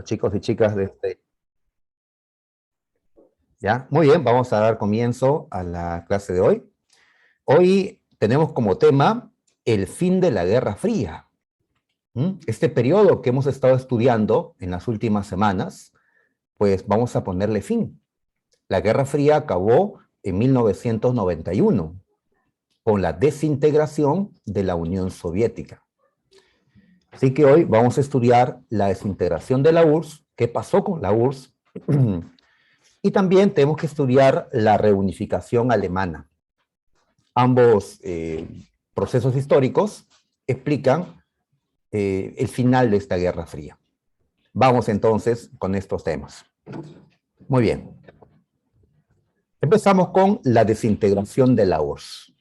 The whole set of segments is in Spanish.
Chicos y chicas de este... ¿Ya? Muy bien, vamos a dar comienzo a la clase de hoy. Hoy tenemos como tema el fin de la Guerra Fría. Este periodo que hemos estado estudiando en las últimas semanas, pues vamos a ponerle fin. La Guerra Fría acabó en 1991 con la desintegración de la Unión Soviética. Así que hoy vamos a estudiar la desintegración de la URSS, qué pasó con la URSS, y también tenemos que estudiar la reunificación alemana. Ambos procesos históricos explican el final de esta Guerra Fría. Vamos entonces con estos temas. Muy bien. Empezamos con la desintegración de la URSS.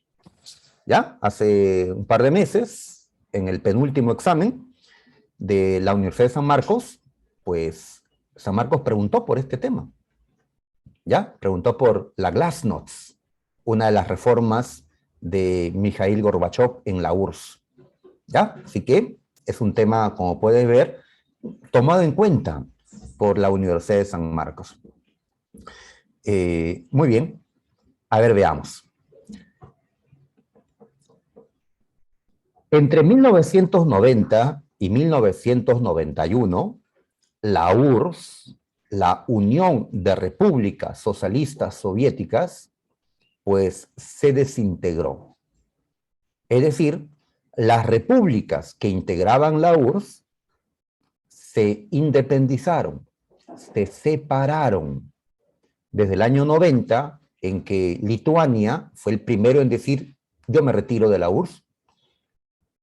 ¿Ya? Hace un par de meses, en el penúltimo examen de la Universidad de San Marcos, pues San Marcos preguntó por este tema. ¿Ya? Preguntó por la Glasnost, una de las reformas de Mikhail Gorbachev en la URSS. ¿Ya? Así que es un tema, como puedes ver, tomado en cuenta por la Universidad de San Marcos. Muy bien. A ver, veamos. Entre 1990 y 1991, la URSS, la Unión de Repúblicas Socialistas Soviéticas, pues se desintegró. Es decir, las repúblicas que integraban la URSS se independizaron, se separaron. Desde el año 90, en que Lituania fue el primero en decir, yo me retiro de la URSS,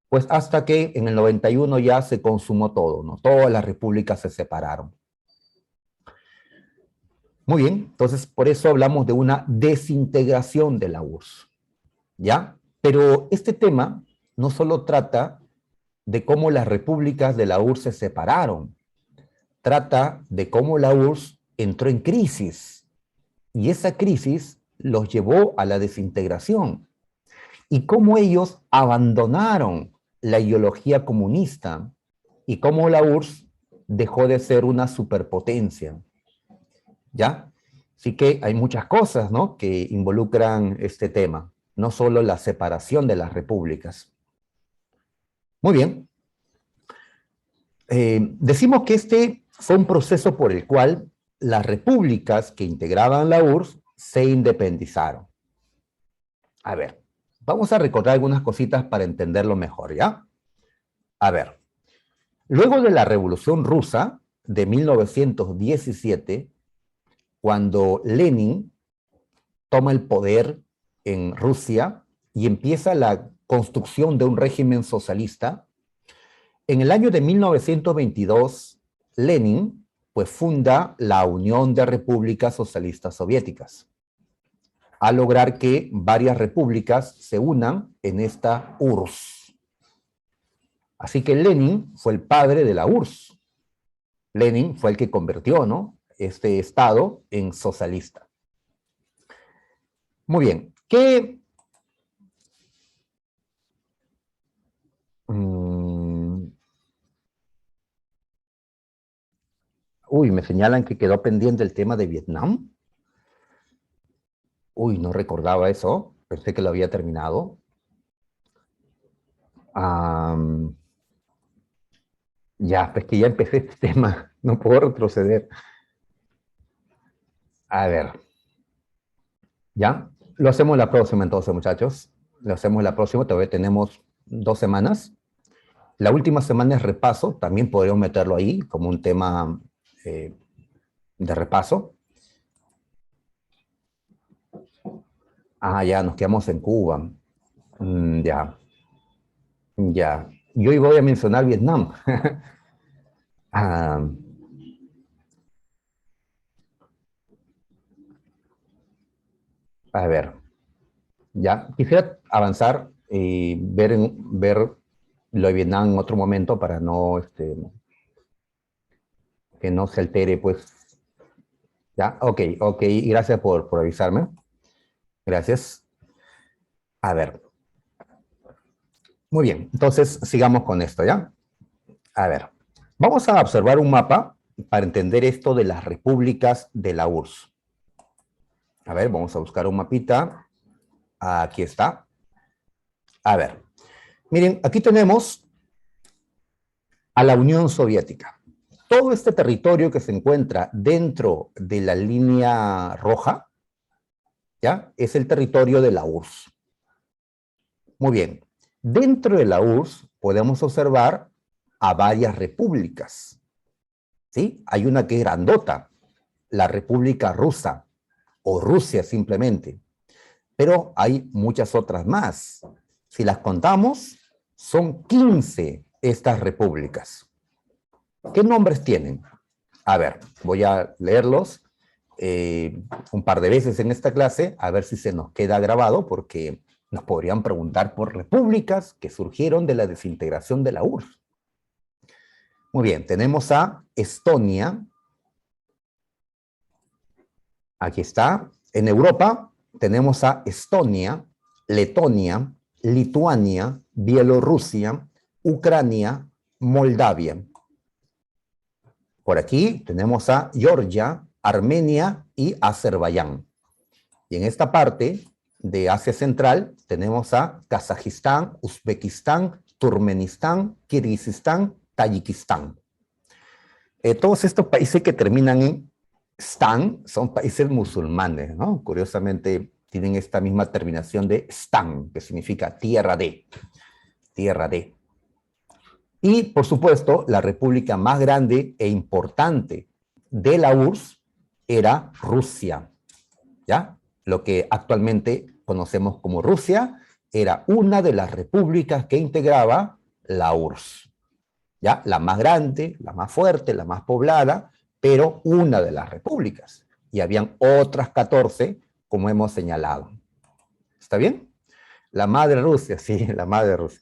pues hasta que en el 91 ya se consumó todo, ¿no? Todas las repúblicas se separaron. Muy bien, entonces por eso hablamos de una desintegración de la URSS, ¿ya? Pero este tema no solo trata de cómo las repúblicas de la URSS se separaron, trata de cómo la URSS entró en crisis y esa crisis los llevó a la desintegración y cómo ellos abandonaron la ideología comunista y cómo la URSS dejó de ser una superpotencia, ¿ya? Así que hay muchas cosas, ¿no?, que involucran este tema, no solo la separación de las repúblicas. Muy bien. Decimos que este fue un proceso por el cual las repúblicas que integraban la URSS se independizaron. A ver, vamos a recordar algunas cositas para entenderlo mejor, ¿ya? A ver, luego de la Revolución Rusa de 1917, cuando Lenin toma el poder en Rusia y empieza la construcción de un régimen socialista, en el año de 1922, Lenin pues funda la Unión de Repúblicas Socialistas Soviéticas, a lograr que varias repúblicas se unan en esta URSS. Así que Lenin fue el padre de la URSS. Lenin fue el que convirtió, ¿no?, este estado en socialista. Muy bien, ¿qué? Uy, me señalan que quedó pendiente el tema de Vietnam. Uy, no recordaba eso. Pensé que lo había terminado. Ya, pues que ya empecé este tema. No puedo retroceder. A ver. ¿Ya? Lo hacemos la próxima entonces, muchachos. Lo hacemos la próxima. Todavía tenemos 2 semanas. La última semana es repaso. También podríamos meterlo ahí como un tema de repaso. Ah, ya, nos quedamos en Cuba. Ya. Ya. Yo hoy voy a mencionar Vietnam. A ver. Ya. Quisiera avanzar y ver lo de Vietnam en otro momento para no, que no se altere, pues. Ya, ok, y gracias por avisarme. Gracias. A ver. Muy bien, entonces sigamos con esto, ¿ya? A ver, vamos a observar un mapa para entender esto de las repúblicas de la URSS. A ver, vamos a buscar un mapita. Aquí está. A ver, miren, aquí tenemos a la Unión Soviética. Todo este territorio que se encuentra dentro de la línea roja, ¿ya? Es el territorio de la URSS. Muy bien. Dentro de la URSS podemos observar a varias repúblicas, ¿sí? Hay una que es grandota, la República Rusa, o Rusia simplemente. Pero hay muchas otras más. Si las contamos, son 15 estas repúblicas. ¿Qué nombres tienen? A ver, voy a leerlos un par de veces en esta clase, a ver si se nos queda grabado, porque nos podrían preguntar por repúblicas que surgieron de la desintegración de la URSS. Muy bien, tenemos a Estonia. Aquí está. En Europa tenemos a Estonia, Letonia, Lituania, Bielorrusia, Ucrania, Moldavia. Por aquí tenemos a Georgia, Armenia y Azerbaiyán. Y en esta parte de Asia Central tenemos a Kazajistán, Uzbekistán, Turkmenistán, Kirguistán, Tayikistán. Todos estos países que terminan en Stan son países musulmanes, ¿no? Curiosamente tienen esta misma terminación de Stan, que significa tierra de. Tierra de. Y, por supuesto, la república más grande e importante de la URSS era Rusia, ¿ya? Lo que actualmente conocemos como Rusia era una de las repúblicas que integraba la URSS, ¿ya? La más grande, la más fuerte, la más poblada, pero una de las repúblicas. Y habían otras 14, como hemos señalado. ¿Está bien? La madre Rusia, sí, la madre Rusia.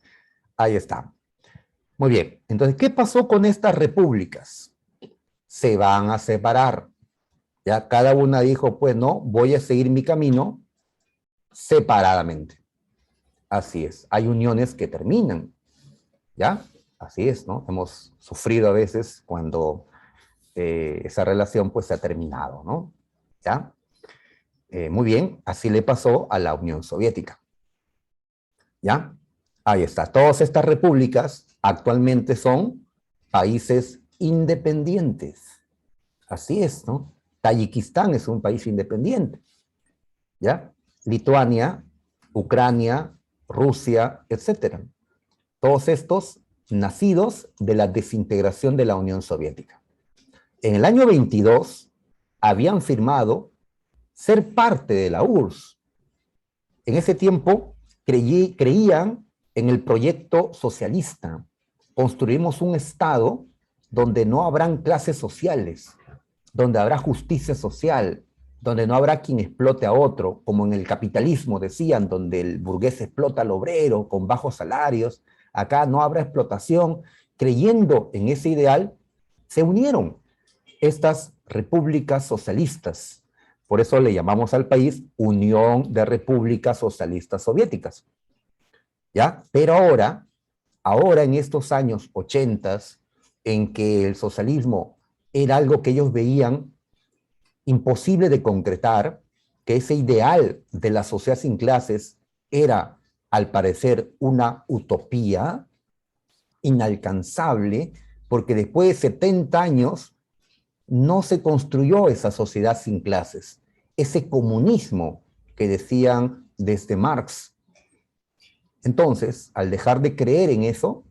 Ahí está. Muy bien. Entonces, ¿qué pasó con estas repúblicas? Se van a separar. Ya cada una dijo, pues no, voy a seguir mi camino separadamente. Así es. Hay uniones que terminan. ¿Ya? Así es, ¿no? Hemos sufrido a veces cuando esa relación pues se ha terminado, ¿no? ¿Ya? Muy bien, así le pasó a la Unión Soviética. ¿Ya? Ahí está. Todas estas repúblicas actualmente son países independientes. Así es, ¿no? Tayikistán es un país independiente. ¿Ya? Lituania, Ucrania, Rusia, etcétera. Todos estos nacidos de la desintegración de la Unión Soviética. En el año 22 habían firmado ser parte de la URSS. En ese tiempo creían en el proyecto socialista. Construimos un Estado donde no habrán clases sociales, donde habrá justicia social, donde no habrá quien explote a otro, como en el capitalismo decían, donde el burgués explota al obrero con bajos salarios. Acá no habrá explotación. Creyendo en ese ideal, se unieron estas repúblicas socialistas. Por eso le llamamos al país Unión de Repúblicas Socialistas Soviéticas. ¿Ya? Pero ahora en estos años 80, en que el socialismo era algo que ellos veían imposible de concretar, que ese ideal de la sociedad sin clases era, al parecer, una utopía inalcanzable, porque después de 70 años no se construyó esa sociedad sin clases, ese comunismo que decían desde Marx. Entonces, al dejar de creer en eso,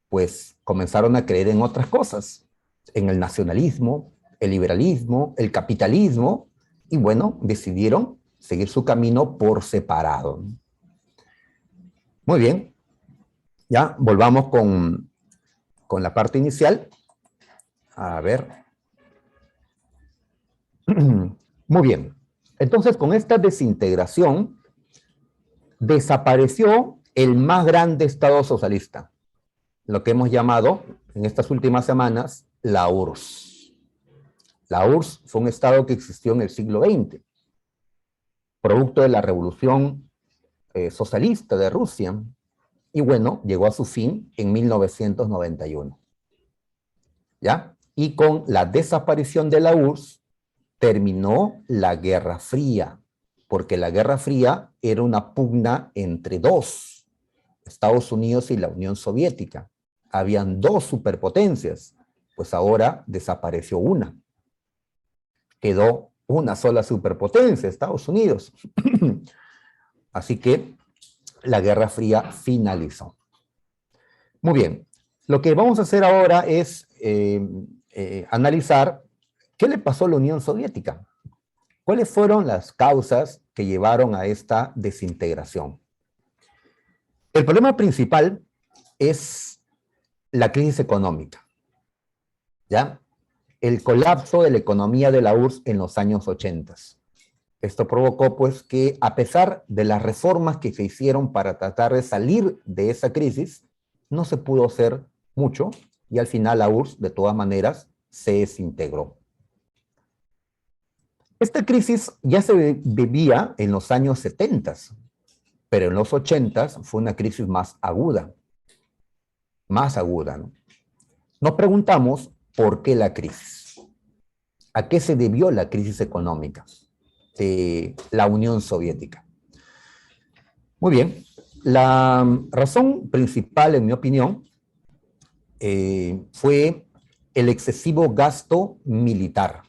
pues comenzaron a creer en otras cosas, en el nacionalismo, el liberalismo, el capitalismo, y bueno, decidieron seguir su camino por separado. Muy bien, ya volvamos con la parte inicial. A ver. Muy bien. Entonces, con esta desintegración, desapareció el más grande Estado socialista, lo que hemos llamado en estas últimas semanas la URSS. La URSS fue un Estado que existió en el siglo XX, producto de la revolución socialista de Rusia, y bueno, llegó a su fin en 1991. ¿Ya? y con la desaparición de la URSS terminó la Guerra Fría, porque la Guerra Fría era una pugna entre dos, Estados Unidos y la Unión Soviética. Habían dos superpotencias, pues ahora desapareció una. Quedó una sola superpotencia, Estados Unidos. Así que la Guerra Fría finalizó. Muy bien, lo que vamos a hacer ahora es analizar qué le pasó a la Unión Soviética. ¿Cuáles fueron las causas que llevaron a esta desintegración? El problema principal es la crisis económica, ¿ya? El colapso de la economía de la URSS en los años 80. Esto provocó, pues, que a pesar de las reformas que se hicieron para tratar de salir de esa crisis, no se pudo hacer mucho y al final la URSS, de todas maneras, se desintegró. Esta crisis ya se vivía en los años 70, pero en los 80 fue una crisis más aguda, ¿no? Nos preguntamos por qué la crisis. ¿A qué se debió la crisis económica de la Unión Soviética? Muy bien, la razón principal, en mi opinión, fue el excesivo gasto militar.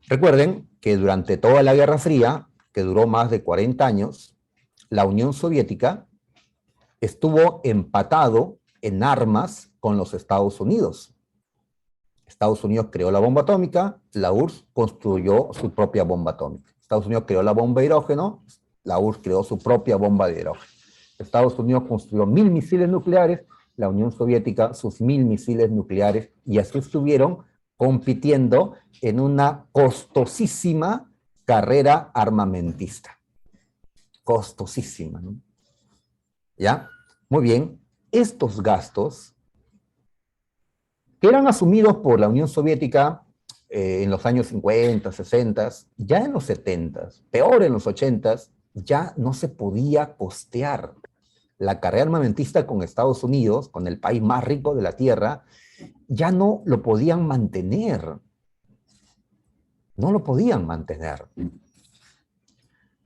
Recuerden que durante toda la Guerra Fría, que duró más de 40 años, la Unión Soviética estuvo empatado en armas con los Estados Unidos. Estados Unidos creó la bomba atómica, la URSS construyó su propia bomba atómica. Estados Unidos creó la bomba de hidrógeno, la URSS creó su propia bomba de hidrógeno. Estados Unidos construyó 1000 misiles nucleares, la Unión Soviética sus 1000 misiles nucleares, y así estuvieron compitiendo en una costosísima carrera armamentista. Costosísima, ¿no? ¿Ya? Muy bien, estos gastos que eran asumidos por la Unión Soviética en los años 50, 60, ya en los 70, peor en los 80, ya no se podía costear. La carrera armamentista con Estados Unidos, con el país más rico de la Tierra, ya no lo podían mantener. No lo podían mantener.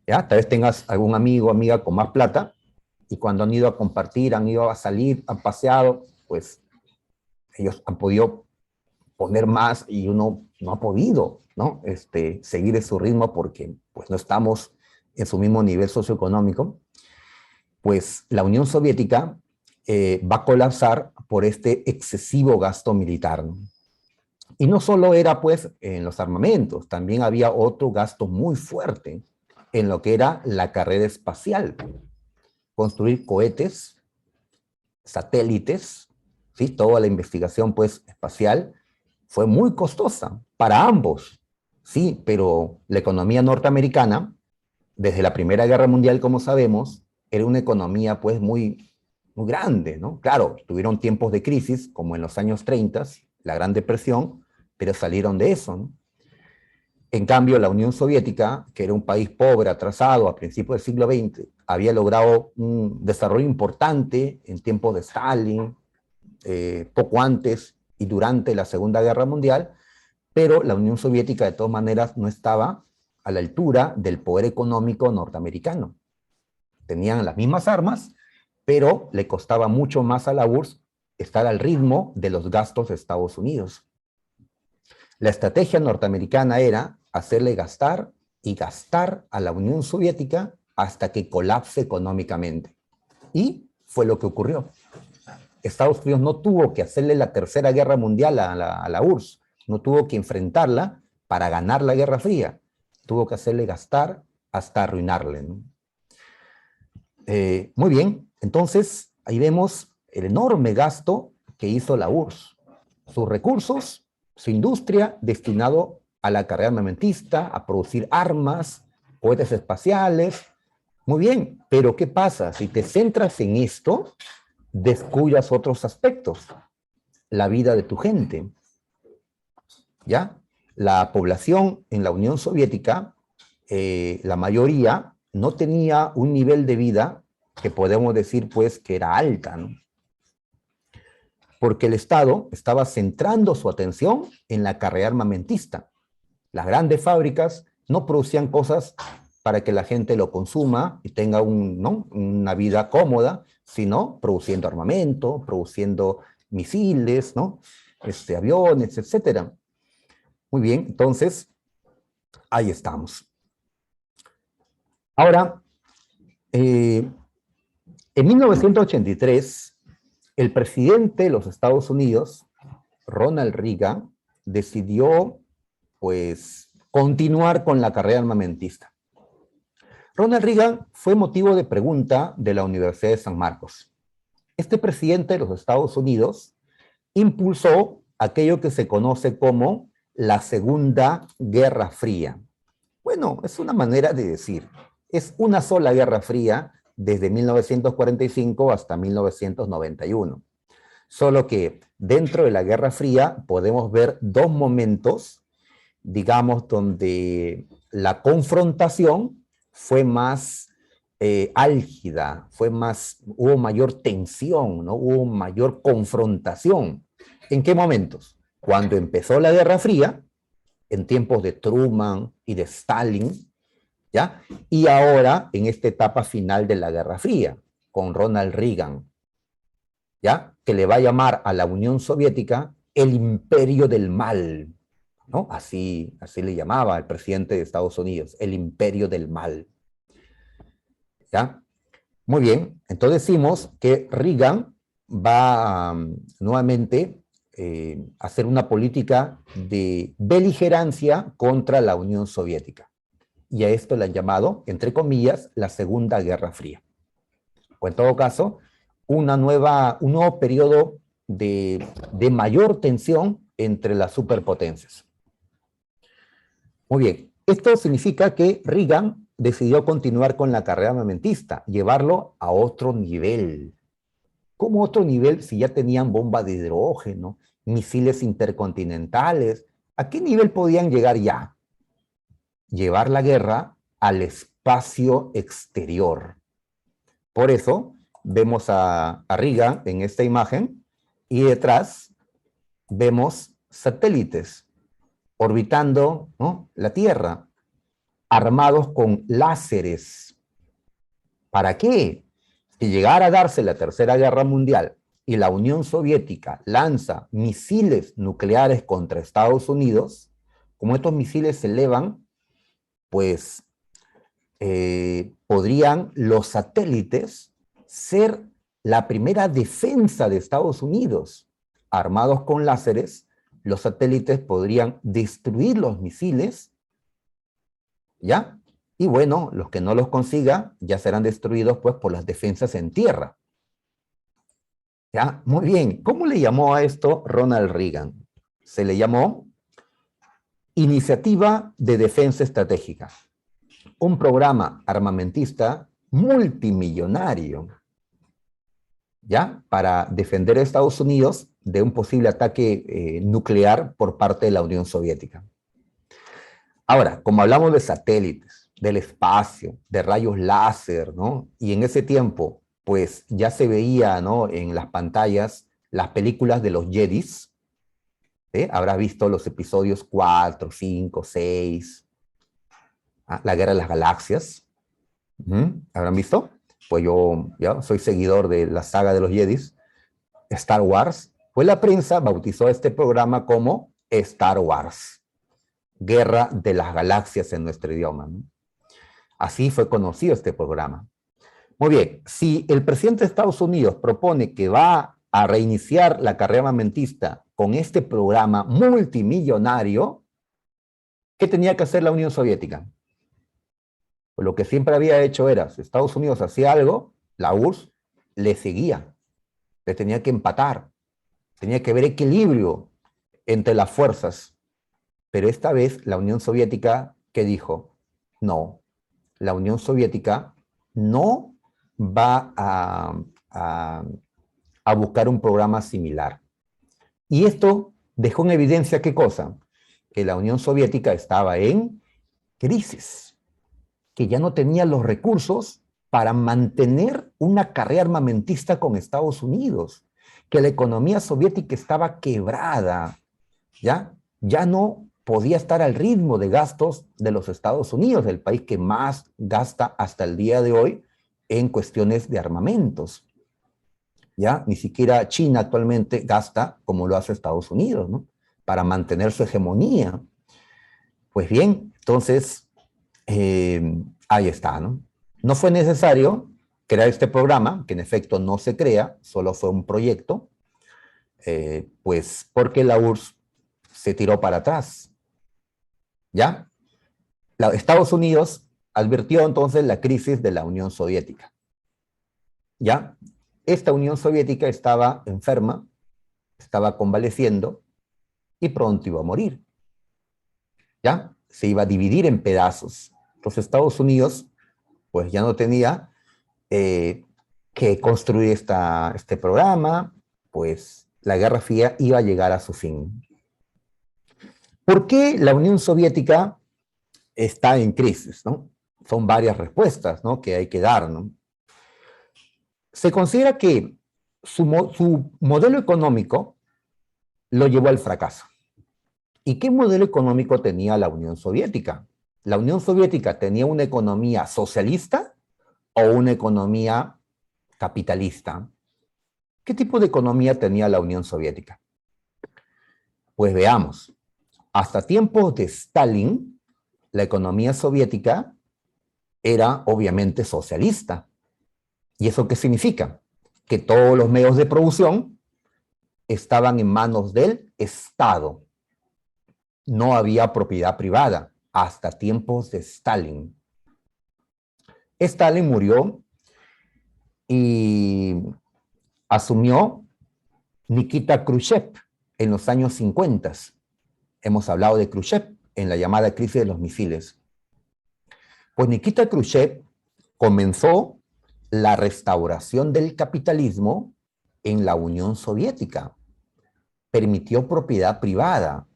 ¿Ya? Tal vez tengas algún amigo o amiga con más plata y cuando han ido a compartir, han ido a salir, han paseado, pues ellos han podido poner más y uno no ha podido, ¿no? Seguir su ritmo porque pues, no estamos en su mismo nivel socioeconómico. Pues la Unión Soviética va a colapsar por este excesivo gasto militar, ¿no? Y no solo era pues en los armamentos, también había otro gasto muy fuerte en lo que era la carrera espacial. Construir cohetes, satélites, ¿sí? Toda la investigación pues espacial fue muy costosa para ambos, sí, pero la economía norteamericana, desde la Primera Guerra Mundial, como sabemos, era una economía pues muy grande, ¿no? Claro, tuvieron tiempos de crisis, como en los años 30, la Gran Depresión, pero salieron de eso, ¿no? En cambio, la Unión Soviética, que era un país pobre, atrasado, a principios del siglo XX, había logrado un desarrollo importante en tiempos de Stalin, poco antes y durante la Segunda Guerra Mundial, pero la Unión Soviética de todas maneras no estaba a la altura del poder económico norteamericano. Tenían las mismas armas, pero le costaba mucho más a la URSS estar al ritmo de los gastos de Estados Unidos. La estrategia norteamericana era hacerle gastar y gastar a la Unión Soviética hasta que colapse económicamente. Y fue lo que ocurrió. Estados Unidos no tuvo que hacerle la Tercera Guerra Mundial a la URSS, no tuvo que enfrentarla para ganar la Guerra Fría, tuvo que hacerle gastar hasta arruinarle, ¿no? Muy bien, entonces ahí vemos el enorme gasto que hizo la URSS, sus recursos, su industria destinado a la carrera armamentista, a producir armas, cohetes espaciales. Muy bien, pero ¿qué pasa? Si te centras en esto, descuidas otros aspectos. La vida de tu gente. ¿Ya? La población en la Unión Soviética, la mayoría, no tenía un nivel de vida que podemos decir, pues, que era alta, ¿no? porque el Estado estaba centrando su atención en la carrera armamentista. Las grandes fábricas no producían cosas para que la gente lo consuma y tenga una vida cómoda, sino produciendo armamento, produciendo misiles, ¿no? Aviones, etcétera. Muy bien, entonces, ahí estamos. Ahora, en 1983, el presidente de los Estados Unidos, Ronald Reagan, decidió, pues, continuar con la carrera armamentista. Ronald Reagan fue motivo de pregunta de la Universidad de San Marcos. Este presidente de los Estados Unidos impulsó aquello que se conoce como la Segunda Guerra Fría. Bueno, es una manera de decir, es una sola Guerra Fría desde 1945 hasta 1991. Solo que dentro de la Guerra Fría podemos ver dos momentos, digamos, donde la confrontación fue más álgida, hubo mayor tensión, ¿no? Hubo mayor confrontación. ¿En qué momentos? Cuando empezó la Guerra Fría, en tiempos de Truman y de Stalin, ¿ya? Y ahora en esta etapa final de la Guerra Fría, con Ronald Reagan, ¿ya? Que le va a llamar a la Unión Soviética el imperio del mal, ¿no? Así le llamaba el presidente de Estados Unidos, el imperio del mal. ¿Ya? Muy bien, entonces decimos que Reagan va nuevamente a hacer una política de beligerancia contra la Unión Soviética. Y a esto le han llamado, entre comillas, la Segunda Guerra Fría. O en todo caso, un nuevo periodo de mayor tensión entre las superpotencias. Muy bien, esto significa que Reagan decidió continuar con la carrera armamentista, llevarlo a otro nivel. ¿Cómo otro nivel si ya tenían bombas de hidrógeno, misiles intercontinentales? ¿A qué nivel podían llegar ya? Llevar la guerra al espacio exterior. Por eso vemos a Reagan en esta imagen y detrás vemos satélites orbitando, ¿no?, la Tierra, armados con láseres. ¿Para qué? Si llegara a darse la Tercera Guerra Mundial y la Unión Soviética lanza misiles nucleares contra Estados Unidos, como estos misiles se elevan, pues podrían los satélites ser la primera defensa de Estados Unidos. Armados con láseres, los satélites podrían destruir los misiles, ¿ya? Y bueno, los que no los consiga ya serán destruidos pues por las defensas en tierra. ¿Ya? Muy bien. ¿Cómo le llamó a esto Ronald Reagan? Se le llamó Iniciativa de Defensa Estratégica. Un programa armamentista multimillonario, ¿ya? Para defender a Estados Unidos de un posible ataque nuclear por parte de la Unión Soviética. Ahora, como hablamos de satélites, del espacio, de rayos láser, ¿no? Y en ese tiempo, pues ya se veía, ¿no?, en las pantallas las películas de los Jedis. Habrás visto los episodios 4, 5, 6, La Guerra de las Galaxias. ¿Habrán visto? Pues yo ya soy seguidor de la saga de los Jedis. Star Wars. Pues la prensa bautizó este programa como Star Wars. Guerra de las Galaxias en nuestro idioma, ¿no? Así fue conocido este programa. Muy bien, si el presidente de Estados Unidos propone que va a reiniciar la carrera armamentista con este programa multimillonario, ¿qué tenía que hacer la Unión Soviética? Pues lo que siempre había hecho era, si Estados Unidos hacía algo, la URSS le seguía, le tenía que empatar, tenía que haber equilibrio entre las fuerzas. Pero esta vez la Unión Soviética, ¿qué dijo? No, la Unión Soviética no va a buscar un programa similar. Y esto dejó en evidencia, ¿qué cosa? Que la Unión Soviética estaba en crisis, que ya no tenía los recursos para mantener una carrera armamentista con Estados Unidos, que la economía soviética estaba quebrada, ¿ya? Ya no podía estar al ritmo de gastos de los Estados Unidos, el país que más gasta hasta el día de hoy en cuestiones de armamentos, ¿ya? Ni siquiera China actualmente gasta como lo hace Estados Unidos, ¿no? Para mantener su hegemonía. Pues bien, entonces, ahí está, ¿no? No fue necesario crear este programa, que en efecto no se crea, solo fue un proyecto, pues porque la URSS se tiró para atrás, ¿ya? Estados Unidos advirtió entonces la crisis de la Unión Soviética, ¿ya? Esta Unión Soviética estaba enferma, estaba convaleciendo y pronto iba a morir, ¿ya? Se iba a dividir en pedazos. Entonces Estados Unidos, pues ya no tenía que construir este programa, pues la Guerra Fría iba a llegar a su fin. ¿Por qué la Unión Soviética está en crisis, ¿no? Son varias respuestas, ¿no?, que hay que dar, ¿no? Se considera que su modelo económico lo llevó al fracaso. ¿Y qué modelo económico tenía la Unión Soviética? ¿La Unión Soviética tenía una economía socialista o una economía capitalista? ¿Qué tipo de economía tenía la Unión Soviética? Pues veamos. Hasta tiempos de Stalin, la economía soviética era obviamente socialista. ¿Y eso qué significa? Que todos los medios de producción estaban en manos del Estado. No había propiedad privada hasta tiempos de Stalin. Stalin murió y asumió Nikita Khrushchev en los años 50. Hemos hablado de Khrushchev en la llamada crisis de los misiles. Pues Nikita Khrushchev comenzó la restauración del capitalismo en la Unión Soviética. Permitió propiedad privada.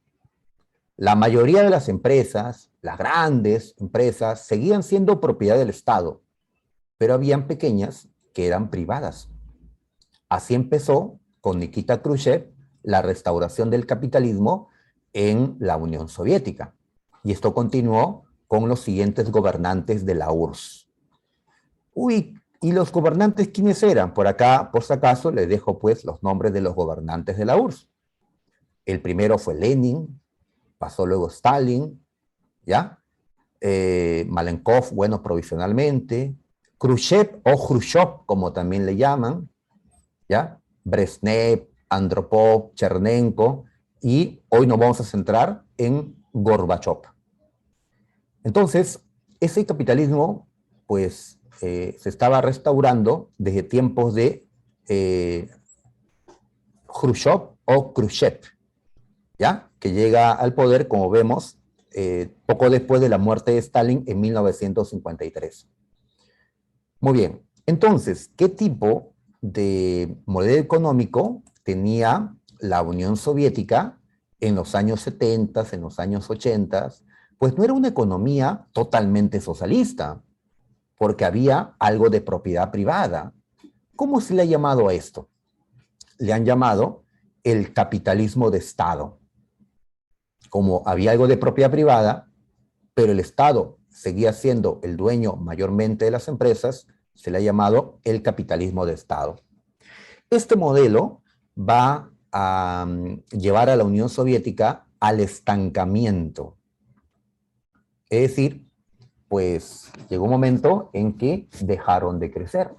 La mayoría de las empresas, las grandes empresas, seguían siendo propiedad del Estado, pero habían pequeñas que eran privadas. Así empezó con Nikita Khrushchev la restauración del capitalismo en la Unión Soviética. Y esto continuó con los siguientes gobernantes de la URSS. Uy, ¿y los gobernantes quiénes eran? Por acá, por si acaso, les dejo pues los nombres de los gobernantes de la URSS. El primero fue Lenin, pasó luego Stalin, ¿ya? Malenkov, bueno, provisionalmente. Khrushchev o Khrushchev, como también le llaman, ¿ya? Brezhnev, Andropov, Chernenko, y hoy nos vamos a centrar en Gorbachev. Entonces, ese capitalismo, pues, se estaba restaurando desde tiempos de Khrushchev o Khrushchev, ¿ya? Que llega al poder, como vemos, poco después de la muerte de Stalin en 1953. Muy bien, entonces, ¿qué tipo de modelo económico tenía la Unión Soviética en los años 70, en los años 80? Pues no era una economía totalmente socialista, porque había algo de propiedad privada. ¿Cómo se le ha llamado a esto? Le han llamado el capitalismo de Estado. Como había algo de propiedad privada, pero el Estado seguía siendo el dueño mayormente de las empresas, se le ha llamado el capitalismo de Estado. Este modelo va a llevar a la Unión Soviética al estancamiento. Es decir, pues llegó un momento en que dejaron de crecer.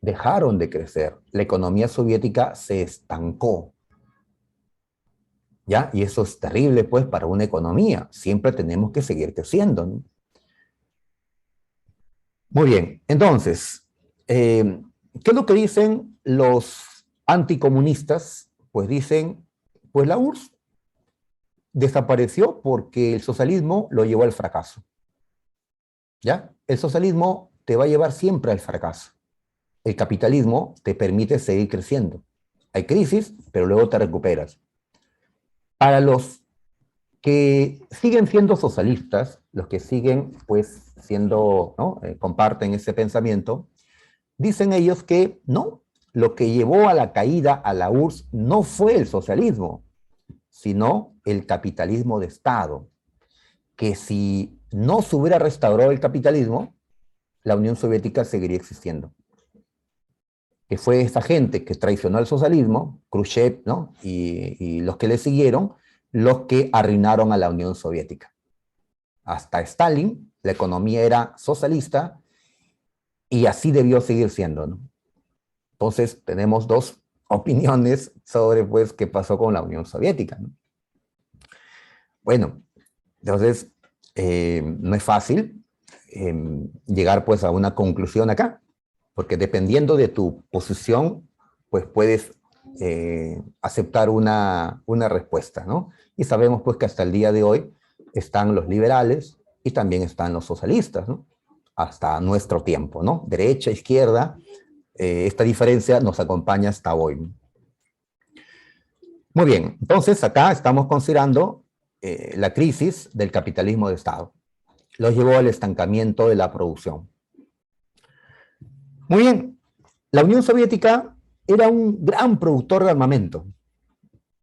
Dejaron de crecer. La economía soviética se estancó. ¿Ya? Y eso es terrible, pues, para una economía. Siempre tenemos que seguir creciendo, ¿no? Muy bien, entonces, ¿qué es lo que dicen los anticomunistas? Pues dicen, pues la URSS desapareció porque el socialismo lo llevó al fracaso. ¿Ya? El socialismo te va a llevar siempre al fracaso. El capitalismo te permite seguir creciendo. Hay crisis, pero luego te recuperas. Para los que siguen siendo socialistas, los que siguen pues siendo, ¿no? Comparten ese pensamiento, dicen ellos que no, lo que llevó a la caída a la URSS no fue el socialismo, sino el capitalismo de Estado, que si no se hubiera restaurado el capitalismo, la Unión Soviética seguiría existiendo. Que fue esta gente que traicionó al socialismo, Khrushchev, ¿no? y los que le siguieron, los que arruinaron a la Unión Soviética. Hasta Stalin, la economía era socialista y así debió seguir siendo, ¿no? Entonces, tenemos dos opiniones sobre, pues, qué pasó con la Unión Soviética, ¿no? Bueno, entonces, no es fácil llegar, pues, a una conclusión acá, porque dependiendo de tu posición, pues, puedes aceptar una respuesta, ¿no? Y sabemos, pues, que hasta el día de hoy están los liberales y también están los socialistas, ¿no? Hasta nuestro tiempo, ¿no? Derecha, izquierda, esta diferencia nos acompaña hasta hoy. Muy bien, entonces acá estamos considerando la crisis del capitalismo de Estado. Lo llevó al estancamiento de la producción. Muy bien, la Unión Soviética era un gran productor de armamento,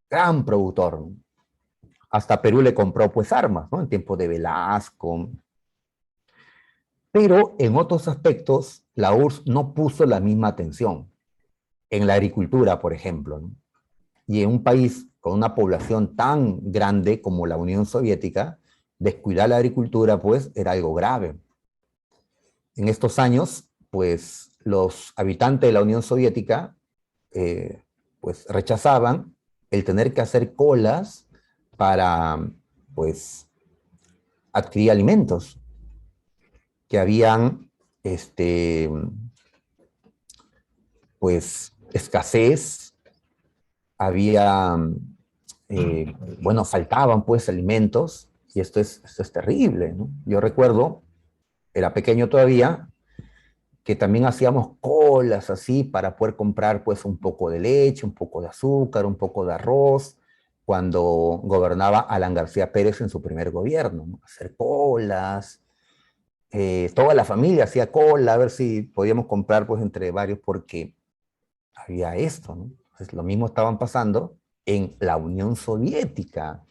gran productor. Hasta Perú le compró pues armas, ¿no? En tiempo de Velasco. Pero en otros aspectos, la URSS no puso la misma atención. En la agricultura, por ejemplo, ¿no? Y en un país con una población tan grande como la Unión Soviética, descuidar la agricultura, pues, era algo grave. En estos años, pues, los habitantes de la Unión Soviética, pues, rechazaban el tener que hacer colas para, pues, adquirir alimentos, que habían, pues, escasez, había, bueno, faltaban pues alimentos, y esto es terrible, ¿no? Yo recuerdo, era pequeño todavía, que también hacíamos colas así para poder comprar pues un poco de leche, un poco de azúcar, un poco de arroz, cuando gobernaba Alan García Pérez en su primer gobierno, ¿no? Hacer colas, toda la familia hacía cola, a ver si podíamos comprar pues entre varios porque había esto, ¿no? Entonces, lo mismo estaban pasando en la Unión Soviética,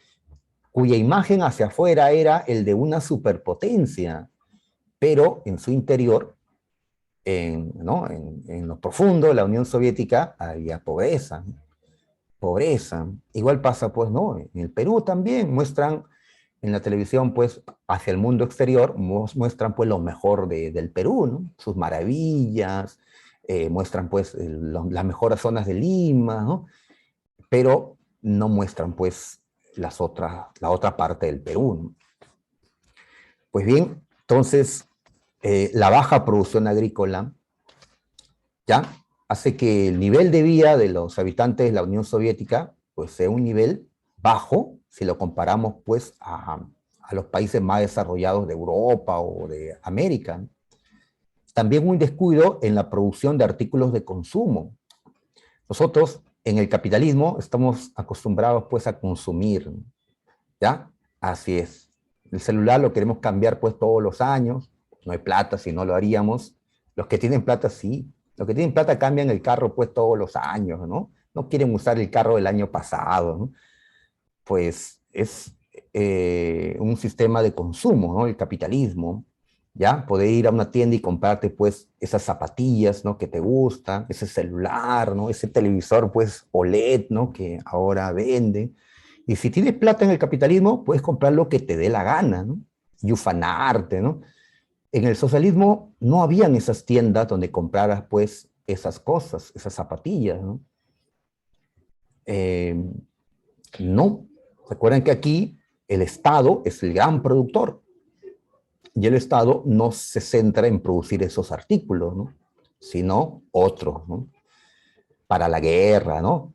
cuya imagen hacia afuera era el de una superpotencia, pero en su interior, ¿no? En lo profundo de la Unión Soviética había pobreza, ¿no? Pobreza. Igual pasa, pues, ¿no? En el Perú también muestran en la televisión, pues, hacia el mundo exterior, muestran, pues, lo mejor del Perú, ¿no? Sus maravillas, muestran, pues, las mejores zonas de Lima, ¿no? Pero no muestran, pues, la otra parte del Perú, ¿no? Pues bien, entonces, la baja producción agrícola, ¿ya? Hace que el nivel de vida de los habitantes de la Unión Soviética, pues, sea un nivel bajo, si lo comparamos, pues, a los países más desarrollados de Europa o de América, ¿no? También un descuido en la producción de artículos de consumo. Nosotros, en el capitalismo, estamos acostumbrados, pues, a consumir, ¿ya? Así es. El celular lo queremos cambiar, pues, todos los años. No hay plata, si no lo haríamos. Los que tienen plata, sí. Los que tienen plata cambian el carro, pues, todos los años, ¿no? No quieren usar el carro del año pasado, ¿no? Pues es un sistema de consumo, ¿no? El capitalismo, ¿ya? Poder ir a una tienda y comprarte, pues, esas zapatillas, ¿no? Que te gustan, ese celular, ¿no? Ese televisor, pues, OLED, ¿no? Que ahora venden. Y si tienes plata en el capitalismo, puedes comprar lo que te dé la gana, ¿no? Y ufanarte, ¿no? En el socialismo no habían esas tiendas donde compraras, pues, esas cosas, esas zapatillas, ¿no? No. Recuerden que aquí el Estado es el gran productor y el Estado no se centra en producir esos artículos, ¿no? Sino otros, ¿no? Para la guerra, ¿no?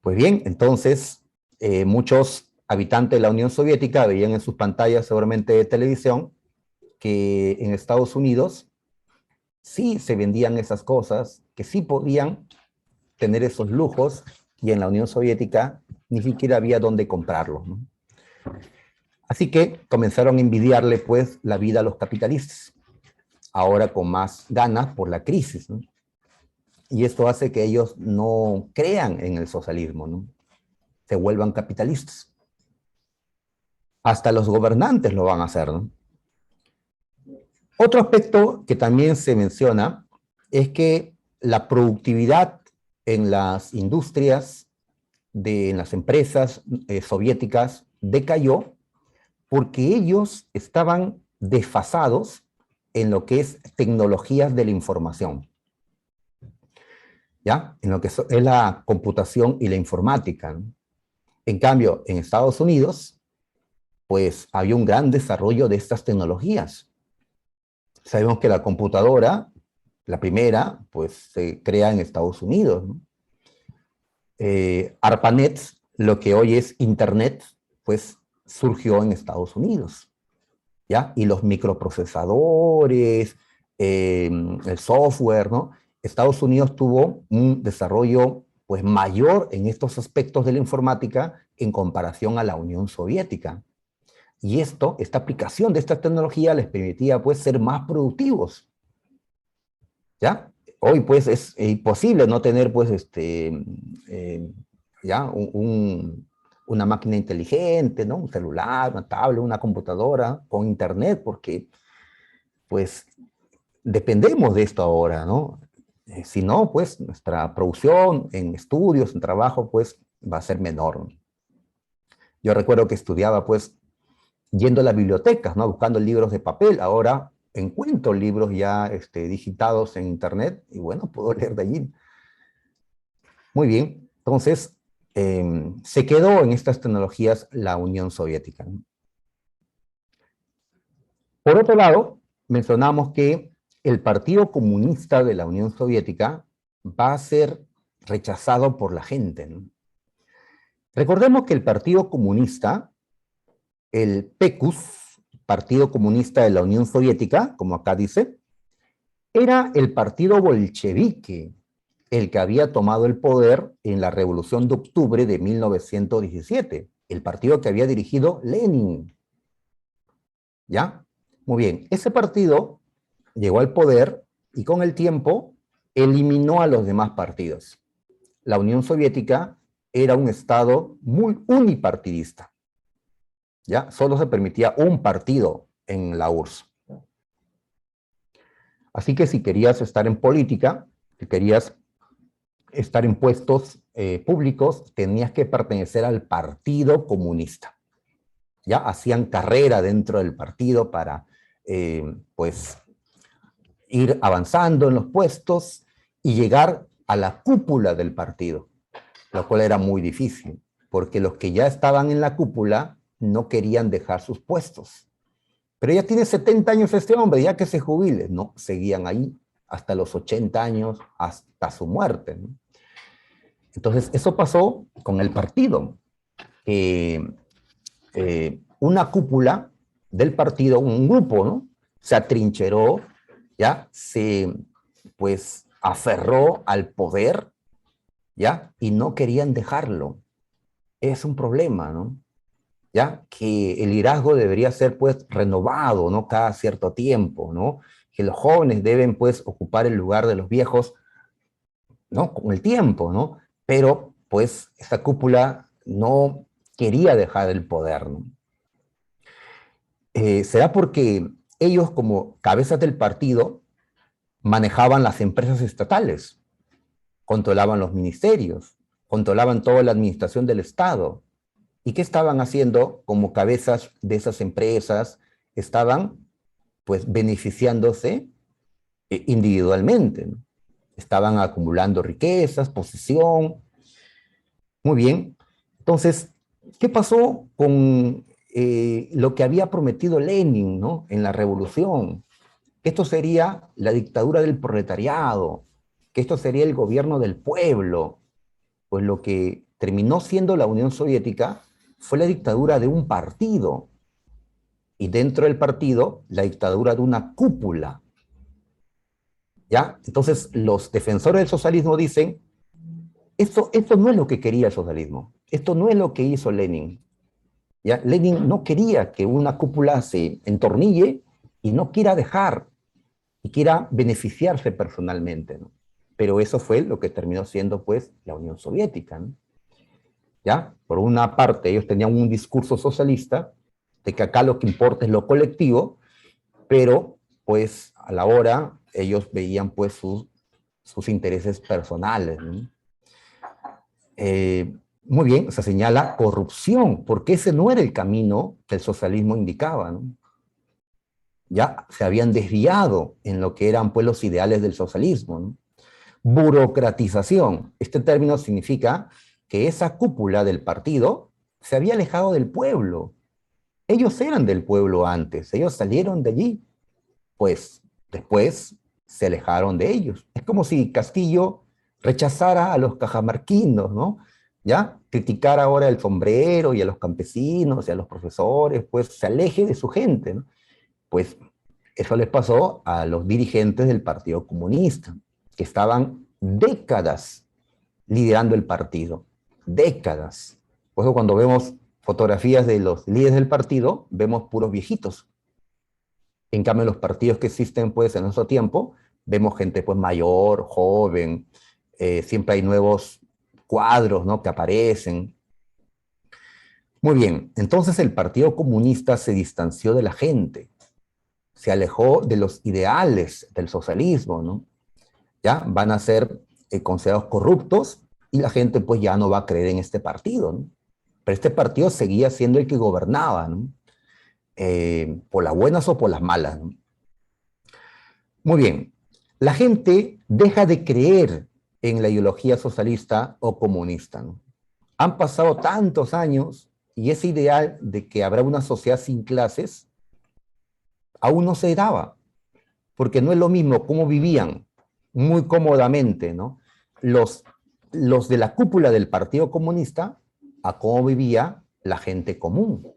Pues bien, entonces muchos habitantes de la Unión Soviética veían en sus pantallas seguramente de televisión que en Estados Unidos sí se vendían esas cosas, que sí podían tener esos lujos, y en la Unión Soviética ni siquiera había dónde comprarlos, ¿no? Así que comenzaron a envidiarle, pues, la vida a los capitalistas, ahora con más ganas por la crisis, ¿no? y esto hace que ellos no crean en el socialismo, ¿no? Se vuelvan capitalistas. Hasta los gobernantes lo van a hacer, ¿no? Otro aspecto que también se menciona es que la productividad en las industrias, en las empresas soviéticas, decayó porque ellos estaban desfasados en lo que es tecnologías de la información, ¿ya? En lo que es la computación y la informática, ¿no? En cambio, en Estados Unidos, pues había un gran desarrollo de estas tecnologías. Sabemos que la computadora, la primera, pues se crea en Estados Unidos, ¿no? ARPANET, lo que hoy es Internet, pues surgió en Estados Unidos, ¿ya? Y los microprocesadores, el software, ¿no? Estados Unidos tuvo un desarrollo pues mayor en estos aspectos de la informática en comparación a la Unión Soviética. Y esta aplicación de esta tecnología les permitía pues ser más productivos, ¿ya? Hoy pues es imposible no tener pues ya una máquina inteligente, ¿no? Un celular, una tablet, una computadora con internet, porque pues dependemos de esto ahora, ¿no? Si no, pues nuestra producción en estudios, en trabajo, pues va a ser menor. Yo recuerdo que estudiaba pues yendo a las bibliotecas, ¿no? Buscando libros de papel. Ahora encuentro libros ya digitados en internet y bueno, puedo leer de allí. Muy bien, entonces se quedó en estas tecnologías la Unión Soviética, ¿no? Por otro lado, mencionamos que el Partido Comunista de la Unión Soviética va a ser rechazado por la gente, ¿no? Recordemos que el Partido Comunista, el PECUS, Partido Comunista de la Unión Soviética, como acá dice, era el partido bolchevique, el que había tomado el poder en la Revolución de Octubre de 1917, el partido que había dirigido Lenin. ¿Ya? Muy bien, ese partido llegó al poder y con el tiempo eliminó a los demás partidos. La Unión Soviética era un estado muy unipartidista, ¿ya? Solo se permitía un partido en la URSS. Así que si querías estar en política, si querías estar en puestos públicos, tenías que pertenecer al Partido Comunista. Ya hacían carrera dentro del partido para, pues, ir avanzando en los puestos y llegar a la cúpula del partido, lo cual era muy difícil, porque los que ya estaban en la cúpula no querían dejar sus puestos. Pero ya tiene 70 años este hombre, ya que se jubile. No, seguían ahí hasta los 80 años, hasta su muerte, ¿no? Entonces, eso pasó con el partido. Una cúpula del partido, un grupo, ¿no? Se atrincheró, ¿ya? Pues, aferró al poder, ¿ya? Y no querían dejarlo. Es un problema, ¿no? ¿Ya? Que el liderazgo debería ser, pues, renovado, ¿no? Cada cierto tiempo, ¿no? Que los jóvenes deben, pues, ocupar el lugar de los viejos, ¿no? Con el tiempo, ¿no? Pero, pues, esta cúpula no quería dejar el poder, ¿no? Será porque ellos, como cabezas del partido, manejaban las empresas estatales, controlaban los ministerios, controlaban toda la administración del Estado. ¿Y qué estaban haciendo como cabezas de esas empresas? Estaban, pues, beneficiándose individualmente, ¿no? Estaban acumulando riquezas, posesión. Muy bien. Entonces, ¿qué pasó con lo que había prometido Lenin, ¿no? En la revolución? Que esto sería la dictadura del proletariado, que esto sería el gobierno del pueblo. Pues lo que terminó siendo la Unión Soviética fue la dictadura de un partido, y dentro del partido, la dictadura de una cúpula, ¿ya? Entonces, los defensores del socialismo dicen, esto no es lo que quería el socialismo, esto no es lo que hizo Lenin, ¿ya? Lenin no quería que una cúpula se entornille y no quiera dejar, y quiera beneficiarse personalmente, ¿no? pero eso fue lo que terminó siendo, pues, la Unión Soviética, ¿no? ¿Ya? Por una parte, ellos tenían un discurso socialista, de que acá lo que importa es lo colectivo, pero, pues, a la hora, ellos veían, pues, sus intereses personales, ¿no? Muy bien, se señala corrupción, porque ese no era el camino que el socialismo indicaba, ¿no? Ya se habían desviado en lo que eran, pues, los ideales del socialismo, ¿no? Burocratización. Este término significa que esa cúpula del partido se había alejado del pueblo. Ellos eran del pueblo antes, ellos salieron de allí, pues después se alejaron de ellos. Es como si Castillo rechazara a los cajamarquinos, ¿no? ¿Ya? Criticar ahora el sombrero y a los campesinos y a los profesores, pues se aleje de su gente, ¿no? Pues eso les pasó a los dirigentes del Partido Comunista, que estaban décadas liderando el partido, décadas. Por eso cuando vemos fotografías de los líderes del partido, vemos puros viejitos. En cambio, en los partidos que existen, pues, en nuestro tiempo, vemos gente, pues, mayor, joven, siempre hay nuevos cuadros, ¿no?, que aparecen. Muy bien, entonces el Partido Comunista se distanció de la gente, se alejó de los ideales del socialismo, ¿no? Ya van a ser considerados corruptos y la gente, pues, ya no va a creer en este partido, ¿no? Pero este partido seguía siendo el que gobernaba, ¿no? Por las buenas o por las malas, ¿no? Muy bien, la gente deja de creer en la ideología socialista o comunista, ¿no? Han pasado tantos años y ese ideal de que habrá una sociedad sin clases aún no se daba, porque no es lo mismo cómo vivían muy cómodamente, ¿no?, los, los de la cúpula del Partido Comunista a cómo vivía la gente común.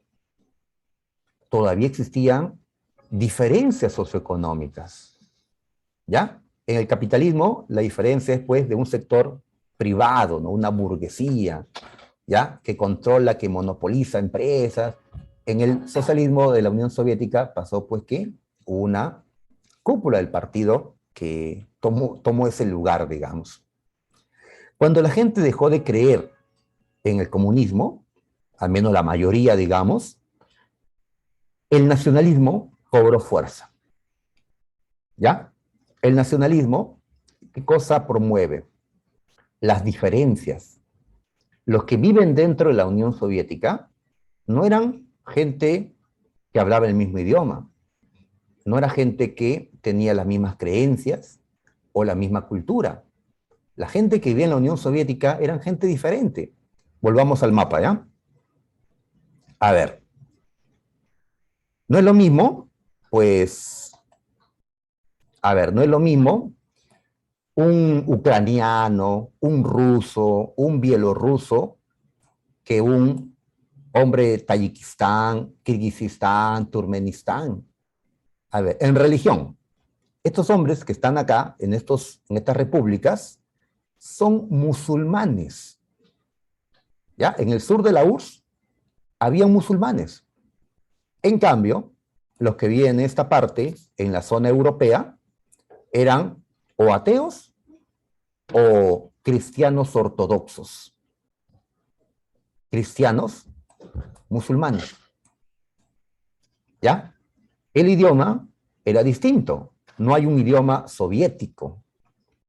Todavía existían diferencias socioeconómicas, ¿ya? En el capitalismo, la diferencia es, pues, de un sector privado, ¿no?, una burguesía, ¿ya?, que controla, que monopoliza empresas. En el socialismo de la Unión Soviética pasó, pues, que una cúpula del partido que tomó ese lugar, digamos. Cuando la gente dejó de creer en el comunismo, al menos la mayoría, digamos, el nacionalismo cobró fuerza, ¿ya? El nacionalismo, ¿qué cosa promueve? Las diferencias. Los que viven dentro de la Unión Soviética no eran gente que hablaba el mismo idioma, no era gente que tenía las mismas creencias o la misma cultura. La gente que vivía en la Unión Soviética eran gente diferente. Volvamos al mapa, ¿ya? A ver, no es lo mismo, pues, a ver, no es lo mismo un ucraniano, un ruso, un bielorruso, que un hombre de Tayikistán, Kirguistán, Turkmenistán. A ver, en religión, estos hombres que están acá, en estas repúblicas, son musulmanes. ¿Ya? En el sur de la URSS había musulmanes. En cambio, los que viven en esta parte, en la zona europea, eran o ateos o cristianos ortodoxos. Cristianos musulmanes. ¿Ya? El idioma era distinto. No hay un idioma soviético.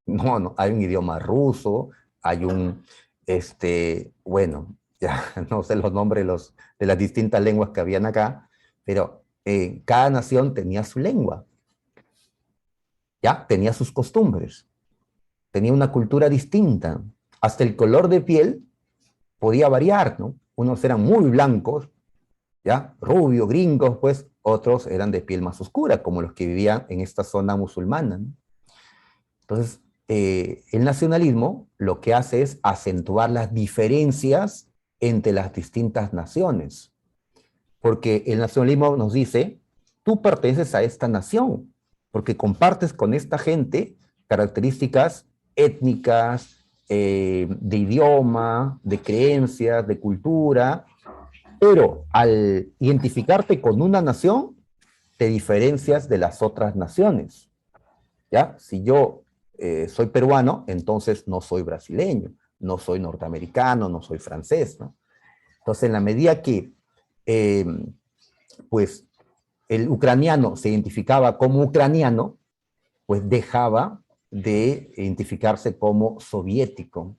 No, no, hay un idioma ruso, hay un, bueno, ya no sé los nombres de las distintas lenguas que habían acá, pero cada nación tenía su lengua, ya, tenía sus costumbres, tenía una cultura distinta. Hasta el color de piel podía variar, ¿no? Unos eran muy blancos, ya, rubios, gringos, pues otros eran de piel más oscura, como los que vivían en esta zona musulmana, ¿no? Entonces, el nacionalismo lo que hace es acentuar las diferencias entre las distintas naciones, porque el nacionalismo nos dice, tú perteneces a esta nación, porque compartes con esta gente características étnicas, de idioma, de creencias, de cultura, pero al identificarte con una nación, te diferencias de las otras naciones, ¿ya? Si yo soy peruano, entonces no soy brasileño, no soy norteamericano, no soy francés, ¿no? Entonces, en la medida que eh, pues el ucraniano se identificaba como ucraniano, pues dejaba de identificarse como soviético,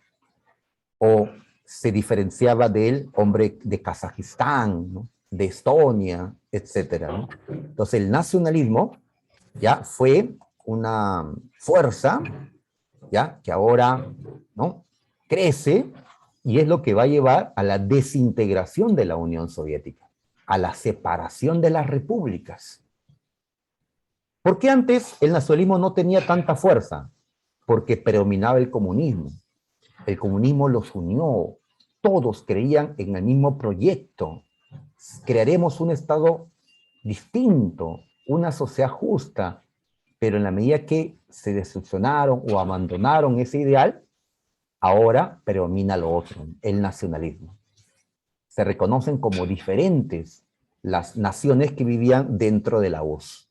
o se diferenciaba del hombre de Kazajistán, ¿no? De Estonia, etcétera, ¿no? Entonces el nacionalismo ya fue una fuerza, ya, que ahora, ¿no?, crece, y es lo que va a llevar a la desintegración de la Unión Soviética, a la separación de las repúblicas. ¿Por qué antes el nacionalismo no tenía tanta fuerza? Porque predominaba el comunismo. El comunismo los unió. Todos creían en el mismo proyecto. Crearemos un Estado distinto, una sociedad justa, pero en la medida que se decepcionaron o abandonaron ese ideal, ahora predomina lo otro, el nacionalismo. Se reconocen como diferentes las naciones que vivían dentro de la URSS.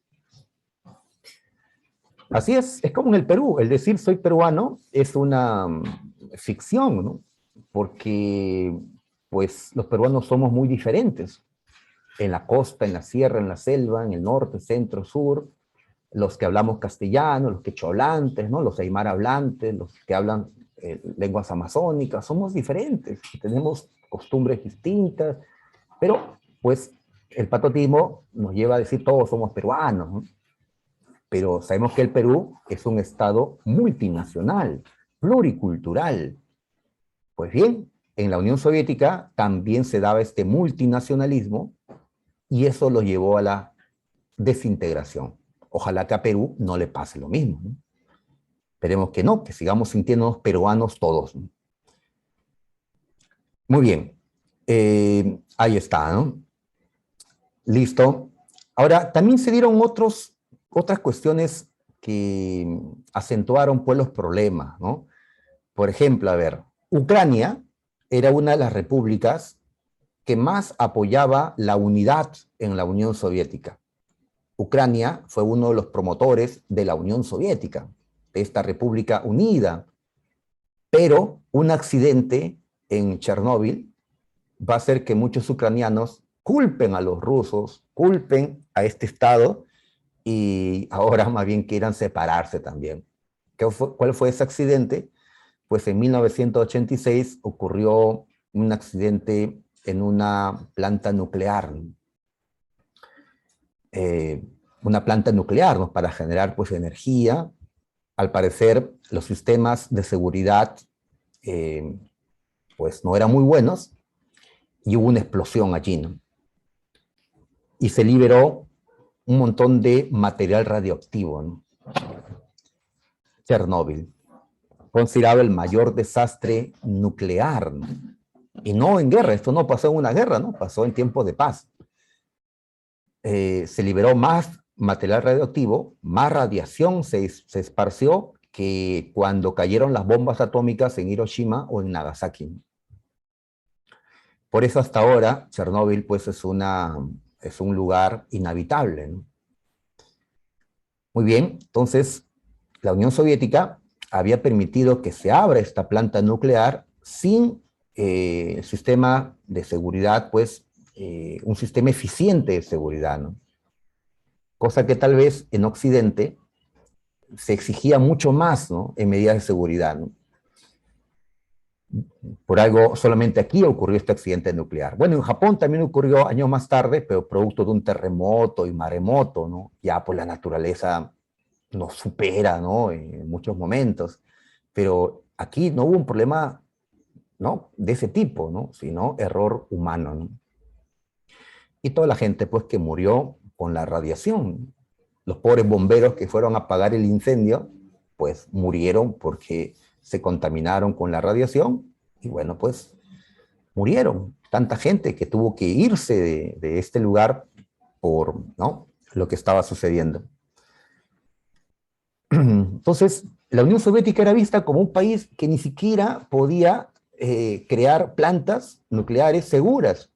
Así es como en el Perú, el decir soy peruano es una ficción, ¿no? Porque pues los peruanos somos muy diferentes, en la costa, en la sierra, en la selva, en el norte, centro, sur, los que hablamos castellano, los quechohablantes, ¿no?, los aymara hablantes, los que hablan lenguas amazónicas, somos diferentes, tenemos costumbres distintas, pero pues el patriotismo nos lleva a decir todos somos peruanos, ¿no? Pero sabemos que el Perú es un estado multinacional, pluricultural. Pues bien, en la Unión Soviética también se daba este multinacionalismo y eso lo llevó a la desintegración. Ojalá que a Perú no le pase lo mismo, ¿no? Esperemos que no, que sigamos sintiéndonos peruanos todos, ¿no? Muy bien, ahí está, ¿no? Listo. Ahora, también se dieron otras cuestiones que acentuaron pues los problemas, ¿no? Por ejemplo, a ver, Ucrania era una de las repúblicas que más apoyaba la unidad en la Unión Soviética. Ucrania fue uno de los promotores de la Unión Soviética, de esta república unida, pero un accidente en Chernóbil va a hacer que muchos ucranianos culpen a los rusos, culpen a este Estado, y ahora más bien quieran separarse también. ¿Cuál fue ese accidente? Pues en 1986 ocurrió un accidente en una planta nuclear, una planta nuclear, ¿no?, para generar pues energía. Al parecer los sistemas de seguridad pues no eran muy buenos y hubo una explosión allí, ¿no? Y se liberó un montón de material radioactivo, ¿no? Chernóbil, considerado el mayor desastre nuclear, ¿no? Y no en guerra, esto no pasó en una guerra, ¿no? Pasó en tiempos de paz. Se liberó más material radioactivo, más radiación se esparció que cuando cayeron las bombas atómicas en Hiroshima o en Nagasaki. Por eso hasta ahora Chernóbil pues es un lugar inhabitable, ¿no? Muy bien, entonces la Unión Soviética había permitido que se abra esta planta nuclear sin sistema de seguridad, pues un sistema eficiente de seguridad, ¿no? Cosa que tal vez en Occidente se exigía mucho más, ¿no?, en medidas de seguridad, ¿no? Por algo, solamente aquí ocurrió este accidente nuclear. Bueno, en Japón también ocurrió años más tarde, pero producto de un terremoto y maremoto, ¿no? Ya pues la naturaleza nos supera, ¿no?, en muchos momentos. Pero aquí no hubo un problema, ¿no?, de ese tipo, ¿no?, sino error humano, ¿no? Y toda la gente, pues, que murió con la radiación. Los pobres bomberos que fueron a apagar el incendio, pues, murieron porque se contaminaron con la radiación y, bueno, pues, murieron. Tanta gente que tuvo que irse de este lugar por, ¿no?, lo que estaba sucediendo. Entonces, la Unión Soviética era vista como un país que ni siquiera podía crear plantas nucleares seguras,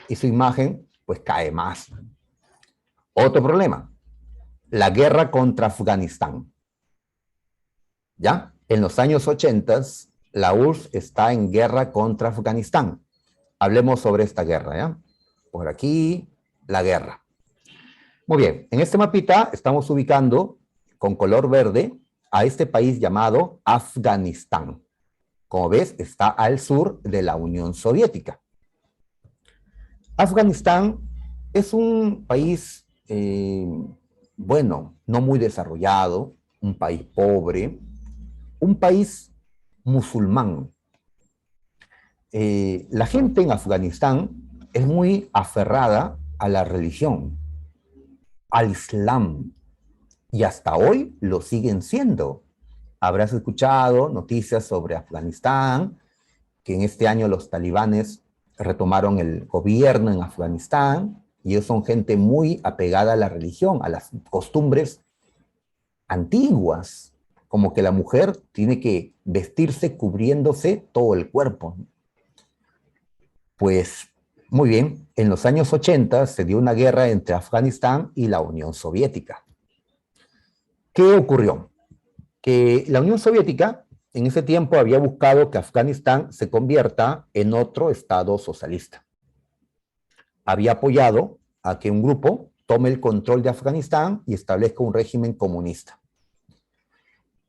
y su imagen pues cae más. Otro problema, la guerra contra Afganistán. ¿Ya? En los años 80, la URSS está en guerra contra Afganistán. Hablemos sobre esta guerra, ¿ya? Por aquí, la guerra. Muy bien, en este mapita estamos ubicando con color verde a este país llamado Afganistán. Como ves, está al sur de la Unión Soviética. Afganistán es un país, bueno, no muy desarrollado, un país pobre, un país musulmán. La gente en Afganistán es muy aferrada a la religión, al Islam, y hasta hoy lo siguen siendo. Habrás escuchado noticias sobre Afganistán, que en este año los talibanes retomaron el gobierno en Afganistán, y ellos son gente muy apegada a la religión, a las costumbres antiguas, como que la mujer tiene que vestirse cubriéndose todo el cuerpo. Pues muy bien, en los años 80 se dio una guerra entre Afganistán y la Unión Soviética. ¿Qué ocurrió? Que la Unión Soviética en ese tiempo había buscado que Afganistán se convierta en otro estado socialista. Había apoyado a que un grupo tome el control de Afganistán y establezca un régimen comunista.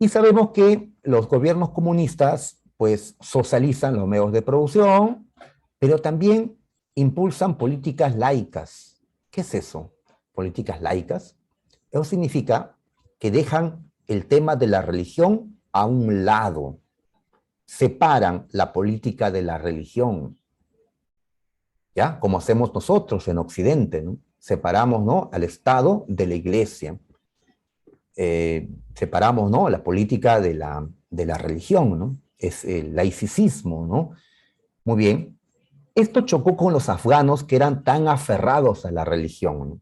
Y sabemos que los gobiernos comunistas pues socializan los medios de producción, pero también impulsan políticas laicas. ¿Qué es eso? Políticas laicas. Eso significa que dejan el tema de la religión a un lado, separan la política de la religión, ¿ya? Como hacemos nosotros en Occidente, ¿no? Separamos, ¿no?, al Estado de la Iglesia, separamos, ¿no?, la política de la religión, ¿no? Es el laicismo, ¿no? Muy bien. Esto chocó con los afganos que eran tan aferrados a la religión, ¿no?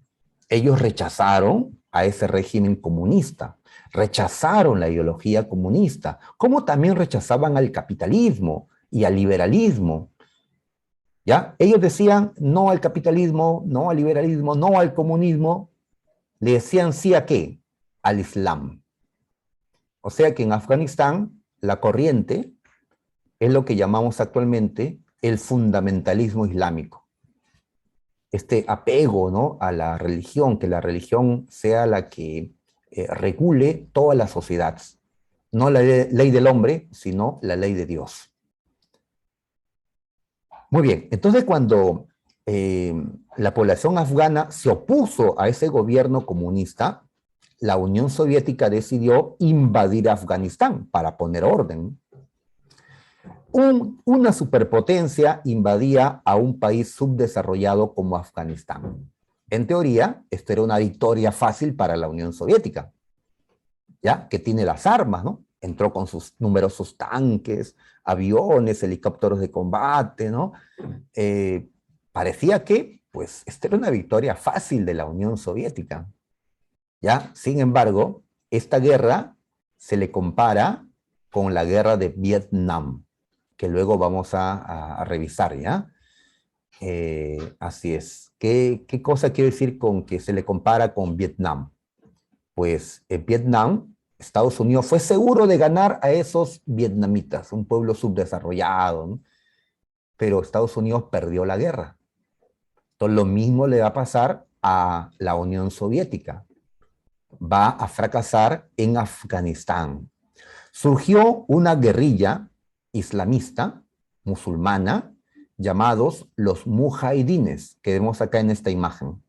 Ellos rechazaron a ese régimen comunista, rechazaron la ideología comunista, como también rechazaban al capitalismo y al liberalismo, ¿ya? Ellos decían no al capitalismo, no al liberalismo, no al comunismo, le decían sí a ¿qué? Al Islam. O sea que en Afganistán la corriente es lo que llamamos actualmente el fundamentalismo islámico. Este apego, ¿no?, a la religión, que la religión sea la que regule toda la sociedad. No la ley del hombre, sino la ley de Dios. Muy bien, entonces cuando la población afgana se opuso a ese gobierno comunista, la Unión Soviética decidió invadir Afganistán para poner orden. Una superpotencia invadía a un país subdesarrollado como Afganistán. En teoría, esto era una victoria fácil para la Unión Soviética, ¿ya? Que tiene las armas, ¿no? Entró con sus numerosos tanques, aviones, helicópteros de combate, ¿no? Parecía que, pues, esta era una victoria fácil de la Unión Soviética, ¿ya? Sin embargo, esta guerra se le compara con la guerra de Vietnam, que luego vamos a revisar, ¿ya? Así es. ¿Qué cosa quiero decir con que se le compara con Vietnam? Pues en Vietnam, Estados Unidos fue seguro de ganar a esos vietnamitas, un pueblo subdesarrollado, ¿no? Pero Estados Unidos perdió la guerra. Entonces lo mismo le va a pasar a la Unión Soviética. Va a fracasar en Afganistán. Surgió una guerrilla islamista, musulmana, llamados los mujahidines, que vemos acá en esta imagen.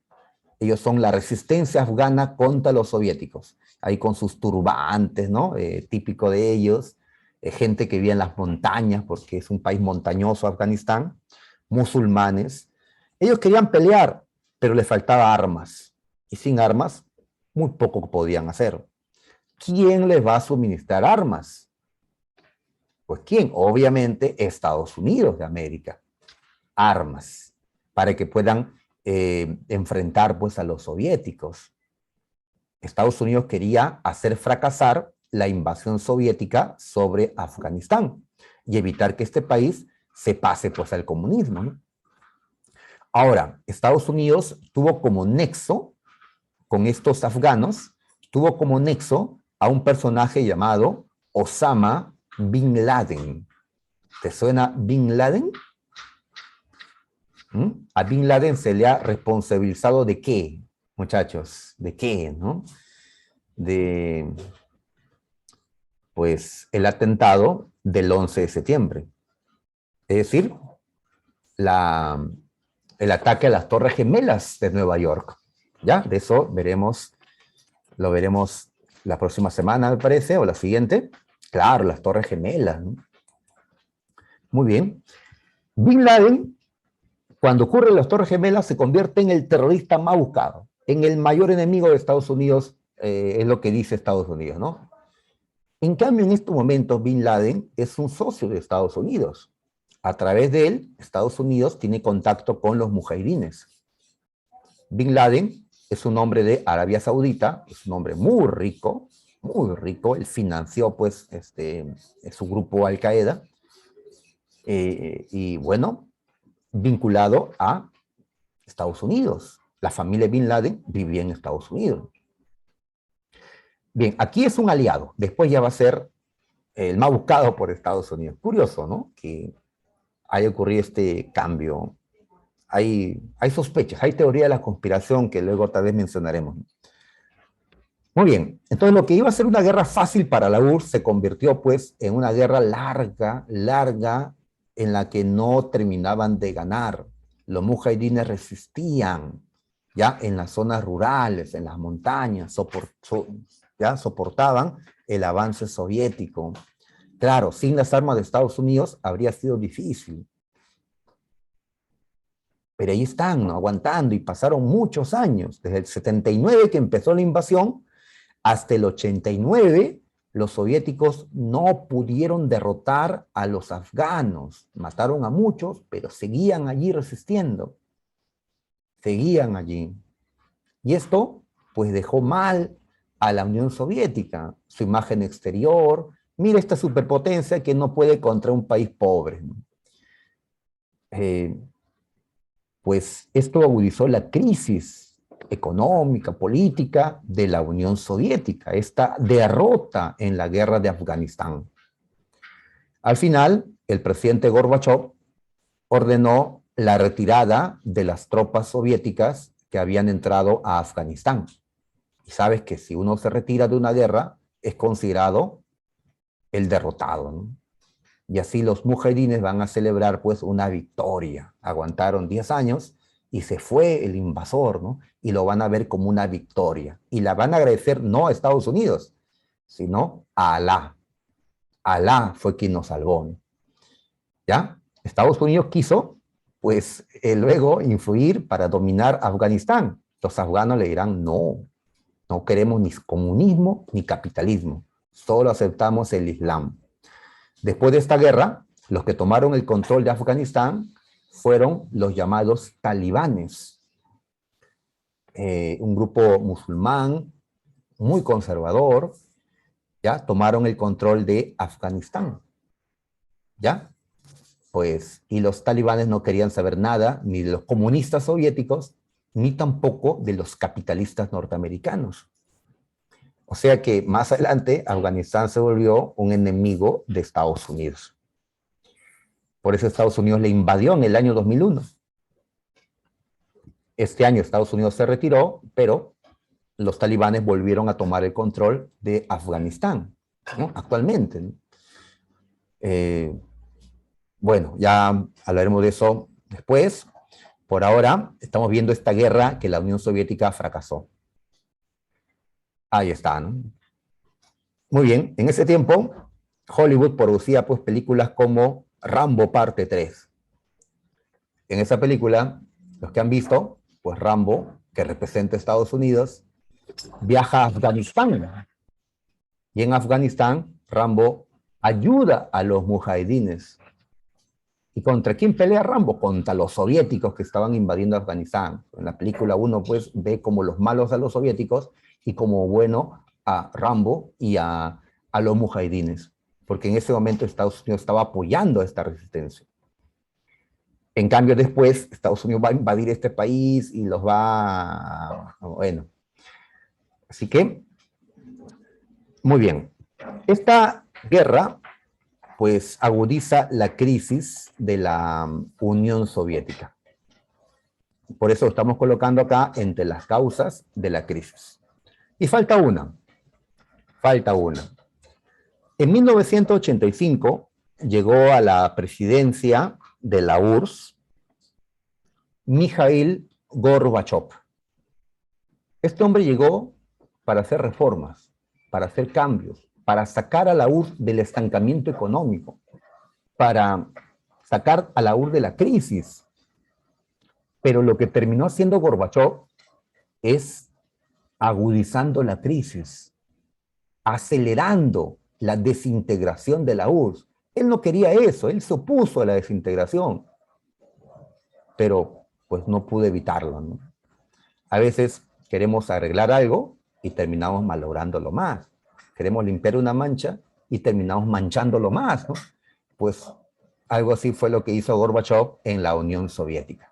Ellos son la resistencia afgana contra los soviéticos, ahí con sus turbantes, ¿no? Típico de ellos, gente que vive en las montañas, porque es un país montañoso Afganistán, musulmanes. Ellos querían pelear, pero les faltaba armas, y sin armas, muy poco podían hacer. ¿Quién les va a suministrar armas? Pues ¿quién? Obviamente Estados Unidos de América. Armas, para que puedan enfrentar pues a los soviéticos. Estados Unidos quería hacer fracasar la invasión soviética sobre Afganistán y evitar que este país se pase pues al comunismo, ¿no? Ahora, Estados Unidos tuvo como nexo con estos afganos, tuvo como nexo a un personaje llamado Osama Bin Laden. ¿Te suena Bin Laden? A Bin Laden se le ha responsabilizado ¿de qué, muchachos? ¿De qué, no? De, pues, el atentado del 11 de septiembre. Es decir, el ataque a las Torres Gemelas de Nueva York. ¿Ya? De eso lo veremos la próxima semana, me parece, o la siguiente. Claro, las Torres Gemelas, ¿no? Muy bien. Bin Laden, cuando ocurren las Torres Gemelas, se convierte en el terrorista más buscado, en el mayor enemigo de Estados Unidos, es lo que dice Estados Unidos, ¿no? En cambio, en estos momentos, Bin Laden es un socio de Estados Unidos. A través de él, Estados Unidos tiene contacto con los mujahidines. Bin Laden es un hombre de Arabia Saudita, es un hombre muy rico, él financió pues su grupo Al Qaeda, y bueno, vinculado a Estados Unidos. La familia Bin Laden vivía en Estados Unidos. Bien, aquí es un aliado, después ya va a ser el más buscado por Estados Unidos. Curioso, ¿no? Que haya ocurrido este cambio. Hay sospechas, hay teoría de la conspiración que luego tal vez mencionaremos. Muy bien, entonces lo que iba a ser una guerra fácil para la URSS se convirtió pues en una guerra larga, en la que no terminaban de ganar. Los mujahidines resistían, ya en las zonas rurales, en las montañas, ya soportaban el avance soviético. Claro, sin las armas de Estados Unidos habría sido difícil. Pero ahí están, ¿no? Aguantando, y pasaron muchos años, desde el 79 que empezó la invasión, hasta el 89, los soviéticos no pudieron derrotar a los afganos. Mataron a muchos, pero seguían allí resistiendo. Seguían allí. Y esto, pues, dejó mal a la Unión Soviética, su imagen exterior. Mira esta superpotencia que no puede contra un país pobre, ¿no? Pues esto agudizó la crisis económica, política de la Unión Soviética, esta derrota en la guerra de Afganistán. Al final, el presidente Gorbachev ordenó la retirada de las tropas soviéticas que habían entrado a Afganistán. Y sabes que si uno se retira de una guerra, es considerado el derrotado, ¿no? Y así los mujahidines van a celebrar pues una victoria. Aguantaron 10 años y se fue el invasor, ¿no? Y lo van a ver como una victoria. Y la van a agradecer no a Estados Unidos, sino a Alá. Alá fue quien nos salvó, ¿no? ¿Ya? Estados Unidos quiso, pues, luego influir para dominar Afganistán. Los afganos le dirán, no, no queremos ni comunismo ni capitalismo, solo aceptamos el Islam. Después de esta guerra, los que tomaron el control de Afganistán fueron los llamados talibanes, un grupo musulmán muy conservador, ¿ya? Tomaron el control de Afganistán, ¿ya? Pues, y los talibanes no querían saber nada ni de los comunistas soviéticos, ni tampoco de los capitalistas norteamericanos. O sea que más adelante Afganistán se volvió un enemigo de Estados Unidos. Por eso Estados Unidos le invadió en el año 2001. Este año Estados Unidos se retiró, pero los talibanes volvieron a tomar el control de Afganistán, ¿no? Actualmente, ¿no? Bueno, ya hablaremos de eso después. Por ahora estamos viendo esta guerra que la Unión Soviética fracasó. Ahí está, ¿no? Muy bien, en ese tiempo Hollywood producía pues películas como Rambo Parte 3. En esa película, los que han visto, pues Rambo, que representa a Estados Unidos, viaja a Afganistán. Y en Afganistán, Rambo ayuda a los mujahidines. ¿Y contra quién pelea Rambo? Contra los soviéticos que estaban invadiendo Afganistán. En la película uno pues ve como los malos a los soviéticos y como bueno a Rambo y a los mujahidines. Porque en ese momento Estados Unidos estaba apoyando esta resistencia. En cambio, después, Estados Unidos va a invadir este país y los va... Bueno. Así que, muy bien. Esta guerra, pues agudiza la crisis de la Unión Soviética. Por eso estamos colocando acá entre las causas de la crisis. Y falta una. En 1985 llegó a la presidencia de la URSS Mikhail Gorbachev. Este hombre llegó para hacer reformas, para hacer cambios, para sacar a la URSS del estancamiento económico, para sacar a la URSS de la crisis. Pero lo que terminó haciendo Gorbachev es agudizando la crisis, acelerando la desintegración de la URSS. Él no quería eso, él se opuso a la desintegración, pero pues no pudo evitarlo, ¿no? A veces queremos arreglar algo y terminamos malográndolo más. Queremos limpiar una mancha y terminamos manchándolo más, ¿no? Pues algo así fue lo que hizo Gorbachev en la Unión Soviética,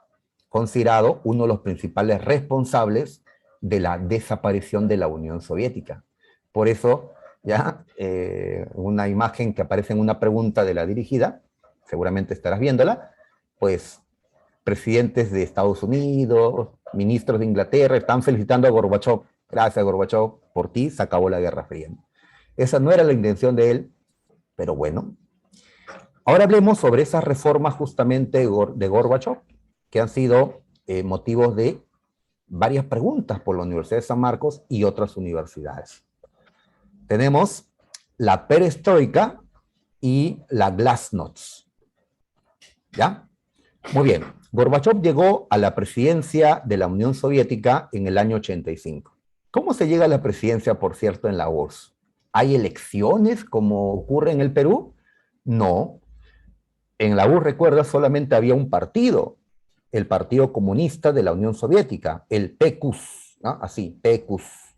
considerado uno de los principales responsables de la desaparición de la Unión Soviética. Por eso, ya, una imagen que aparece en una pregunta de la dirigida, seguramente estarás viéndola, pues presidentes de Estados Unidos, ministros de Inglaterra, están felicitando a Gorbachev. Gracias, Gorbachev, por ti se acabó la Guerra Fría. Esa no era la intención de él, pero bueno. Ahora hablemos sobre esas reformas justamente de Gorbachev, que han sido motivos de varias preguntas por la Universidad de San Marcos y otras universidades. Tenemos la perestroika y la glasnost. ¿Ya? Muy bien. Gorbachev llegó a la presidencia de la Unión Soviética en el año 85. ¿Cómo se llega a la presidencia, por cierto, en la URSS? ¿Hay elecciones como ocurre en el Perú? No. En la URSS, recuerda, solamente había un partido, el Partido Comunista de la Unión Soviética, el PQS, ¿no? Así, PQS.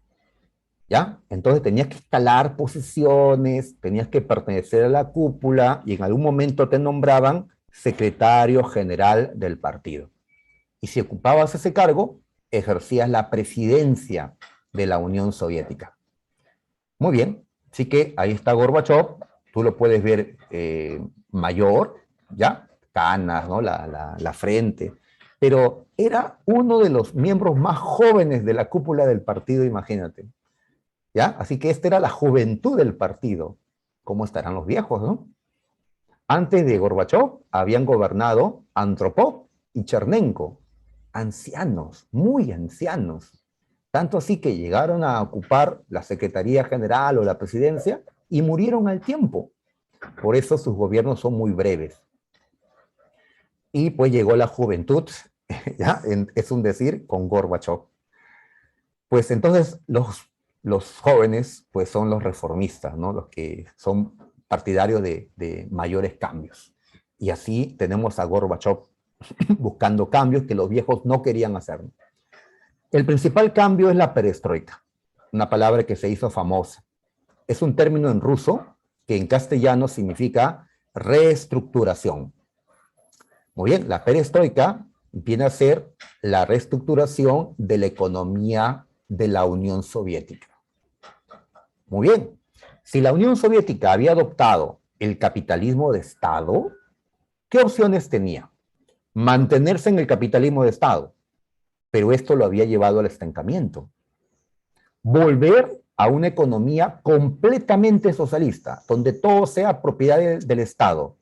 ¿Ya? Entonces tenías que escalar posiciones, tenías que pertenecer a la cúpula y en algún momento te nombraban secretario general del partido. Y si ocupabas ese cargo, ejercías la presidencia de la Unión Soviética. Muy bien, así que ahí está Gorbachev, tú lo puedes ver mayor, ¿ya? Canas, ¿no? La frente, pero era uno de los miembros más jóvenes de la cúpula del partido, imagínate. ¿Ya? Así que esta era la juventud del partido. ¿Cómo estarán los viejos, no? Antes de Gorbachev habían gobernado Andropov y Chernenko, ancianos, muy ancianos. Tanto así que llegaron a ocupar la Secretaría General o la presidencia y murieron al tiempo. Por eso sus gobiernos son muy breves. Y pues llegó la juventud, ¿ya? Es un decir, con Gorbachev. Pues entonces los jóvenes pues son los reformistas, ¿no? Los que son partidarios de mayores cambios. Y así tenemos a Gorbachev buscando cambios que los viejos no querían hacer. El principal cambio es la perestroika, una palabra que se hizo famosa. Es un término en ruso que en castellano significa reestructuración. Muy bien, la perestroika viene a ser la reestructuración de la economía de la Unión Soviética. Muy bien, si la Unión Soviética había adoptado el capitalismo de Estado, ¿qué opciones tenía? Mantenerse en el capitalismo de Estado, pero esto lo había llevado al estancamiento. Volver a una economía completamente socialista, donde todo sea propiedad del Estado.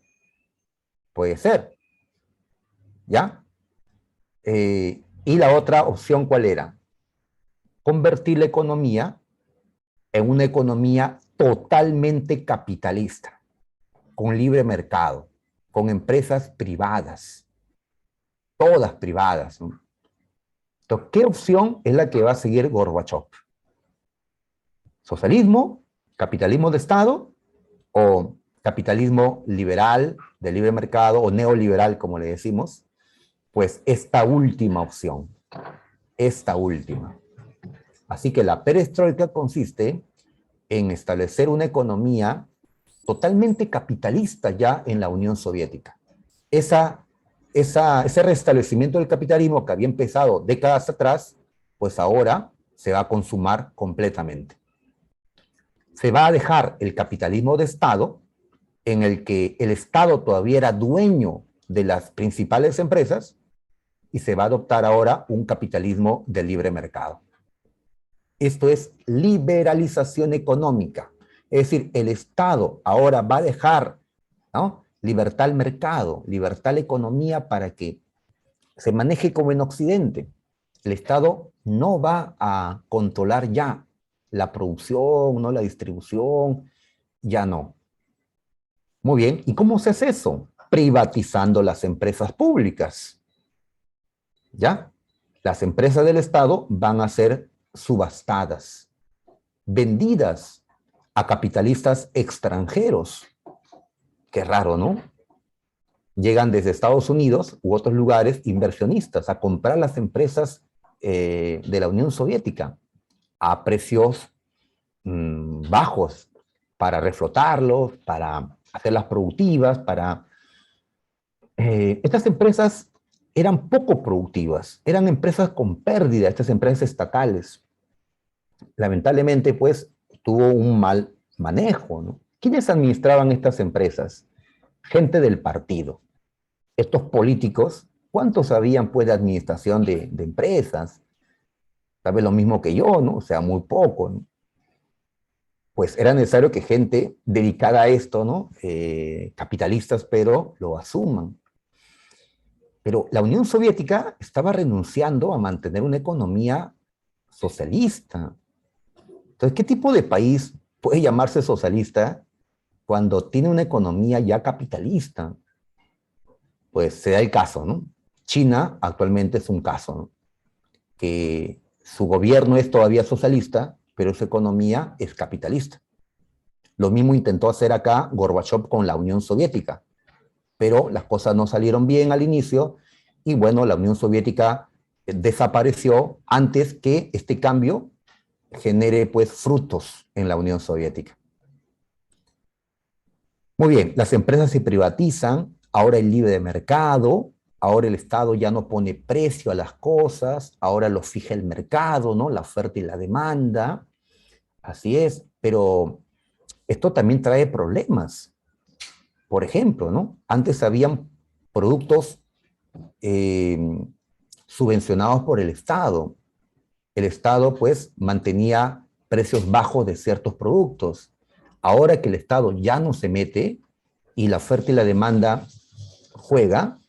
Puede ser. ¿Ya? Y la otra opción, ¿cuál era? Convertir la economía en una economía totalmente capitalista, con libre mercado, con empresas privadas, todas privadas, ¿no? Entonces, ¿qué opción es la que va a seguir Gorbachev? ¿Socialismo, capitalismo de Estado o capitalismo liberal, de libre mercado o neoliberal, como le decimos? Pues esta última opción, esta última. Así que la perestroika consiste en establecer una economía totalmente capitalista ya en la Unión Soviética. Ese restablecimiento del capitalismo que había empezado décadas atrás, pues ahora se va a consumar completamente. Se va a dejar el capitalismo de Estado, en el que el Estado todavía era dueño de las principales empresas, y se va a adoptar ahora un capitalismo de libre mercado. Esto es liberalización económica. Es decir, el Estado ahora va a dejar, ¿no?, libertad al mercado, libertad a la economía para que se maneje como en Occidente. El Estado no va a controlar ya la producción, no la distribución, ya no. Muy bien, ¿y cómo se hace eso? Privatizando las empresas públicas. ¿Ya? Las empresas del Estado van a ser subastadas, vendidas a capitalistas extranjeros. Qué raro, ¿no? Llegan desde Estados Unidos u otros lugares inversionistas a comprar las empresas de la Unión Soviética a precios bajos para reflotarlos, para hacerlas productivas, para... estas empresas eran poco productivas, eran empresas con pérdida, estas empresas estatales. Lamentablemente, pues, tuvo un mal manejo, ¿no? ¿Quiénes administraban estas empresas? Gente del partido. Estos políticos, ¿cuántos sabían, pues, de administración de empresas? Tal vez lo mismo que yo, ¿no? O sea, muy poco, ¿no? Pues era necesario que gente dedicada a esto, ¿no? Capitalistas, pero lo asuman. Pero la Unión Soviética estaba renunciando a mantener una economía socialista. Entonces, ¿qué tipo de país puede llamarse socialista cuando tiene una economía ya capitalista? Pues se da el caso, ¿no? China actualmente es un caso, ¿no?, que su gobierno es todavía socialista, pero su economía es capitalista. Lo mismo intentó hacer acá Gorbachev con la Unión Soviética, pero las cosas no salieron bien al inicio y bueno, la Unión Soviética desapareció antes que este cambio genere pues frutos en la Unión Soviética. Muy bien, las empresas se privatizan, ahora el libre mercado, ahora el Estado ya no pone precio a las cosas, ahora lo fija el mercado, ¿no?, la oferta y la demanda, así es, pero esto también trae problemas. Por ejemplo, ¿no?, antes habían productos eh, subvencionados por el Estado. El Estado, pues, mantenía precios bajos de ciertos productos. Ahora que el Estado ya no se mete y la oferta y la demanda juega,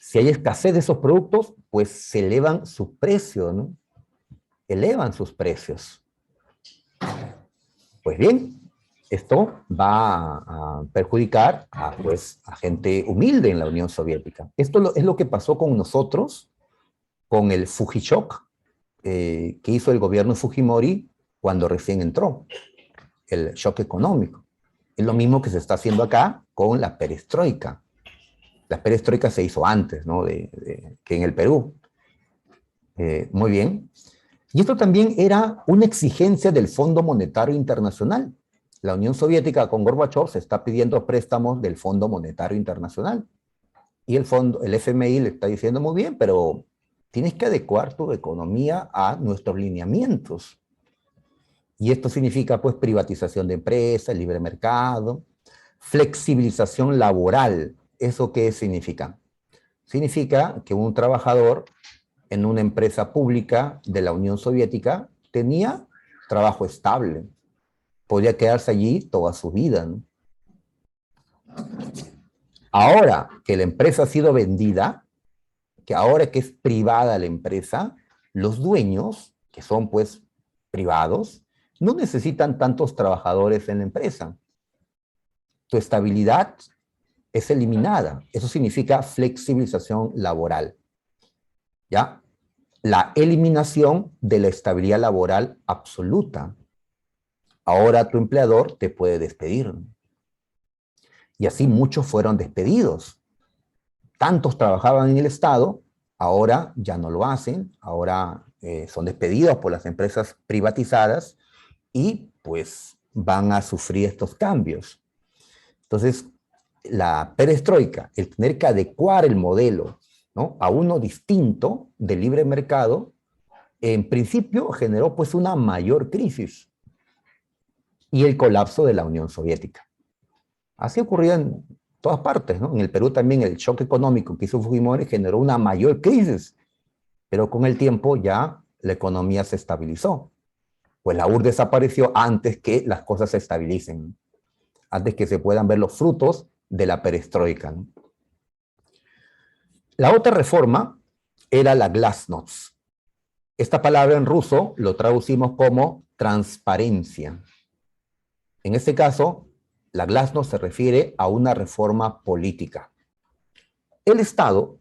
si hay escasez de esos productos, pues se elevan sus precios, ¿no? Elevan sus precios. Pues bien, esto va a perjudicar a, pues, a gente humilde en la Unión Soviética. Esto es lo que pasó con nosotros, con el Fujishock, que hizo el gobierno de Fujimori cuando recién entró, el shock económico. Es lo mismo que se está haciendo acá con la perestroika. La perestroika se hizo antes, ¿no?, que en el Perú. Muy bien. Y esto también era una exigencia del Fondo Monetario Internacional. La Unión Soviética con Gorbachev se está pidiendo préstamos del Fondo Monetario Internacional. Y el FMI le está diciendo, muy bien, pero tienes que adecuar tu economía a nuestros lineamientos. Y esto significa, pues, privatización de empresas, libre mercado, flexibilización laboral. ¿Eso qué significa? Significa que un trabajador en una empresa pública de la Unión Soviética tenía trabajo estable, podía quedarse allí toda su vida, ¿no? Ahora que la empresa ha sido vendida, que ahora que es privada la empresa, los dueños, que son pues privados, no necesitan tantos trabajadores en la empresa. Tu estabilidad es eliminada. Eso significa flexibilización laboral. ¿Ya? La eliminación de la estabilidad laboral absoluta. Ahora tu empleador te puede despedir. Y así muchos fueron despedidos. Tantos trabajaban en el Estado, ahora ya no lo hacen, ahora son despedidos por las empresas privatizadas y pues van a sufrir estos cambios. Entonces, la perestroika, el tener que adecuar el modelo, ¿no?, a uno distinto del libre mercado, en principio generó pues una mayor crisis. y el colapso de la Unión Soviética. Así ocurría en todas partes, ¿no? En el Perú también el shock económico que hizo Fujimori generó una mayor crisis, pero con el tiempo ya la economía se estabilizó. Pues la URSS desapareció antes que las cosas se estabilicen, antes que se puedan ver los frutos de la perestroika, ¿no? La otra reforma era la glasnost. Esta palabra en ruso lo traducimos como transparencia. En este caso, la glasnost se refiere a una reforma política. El Estado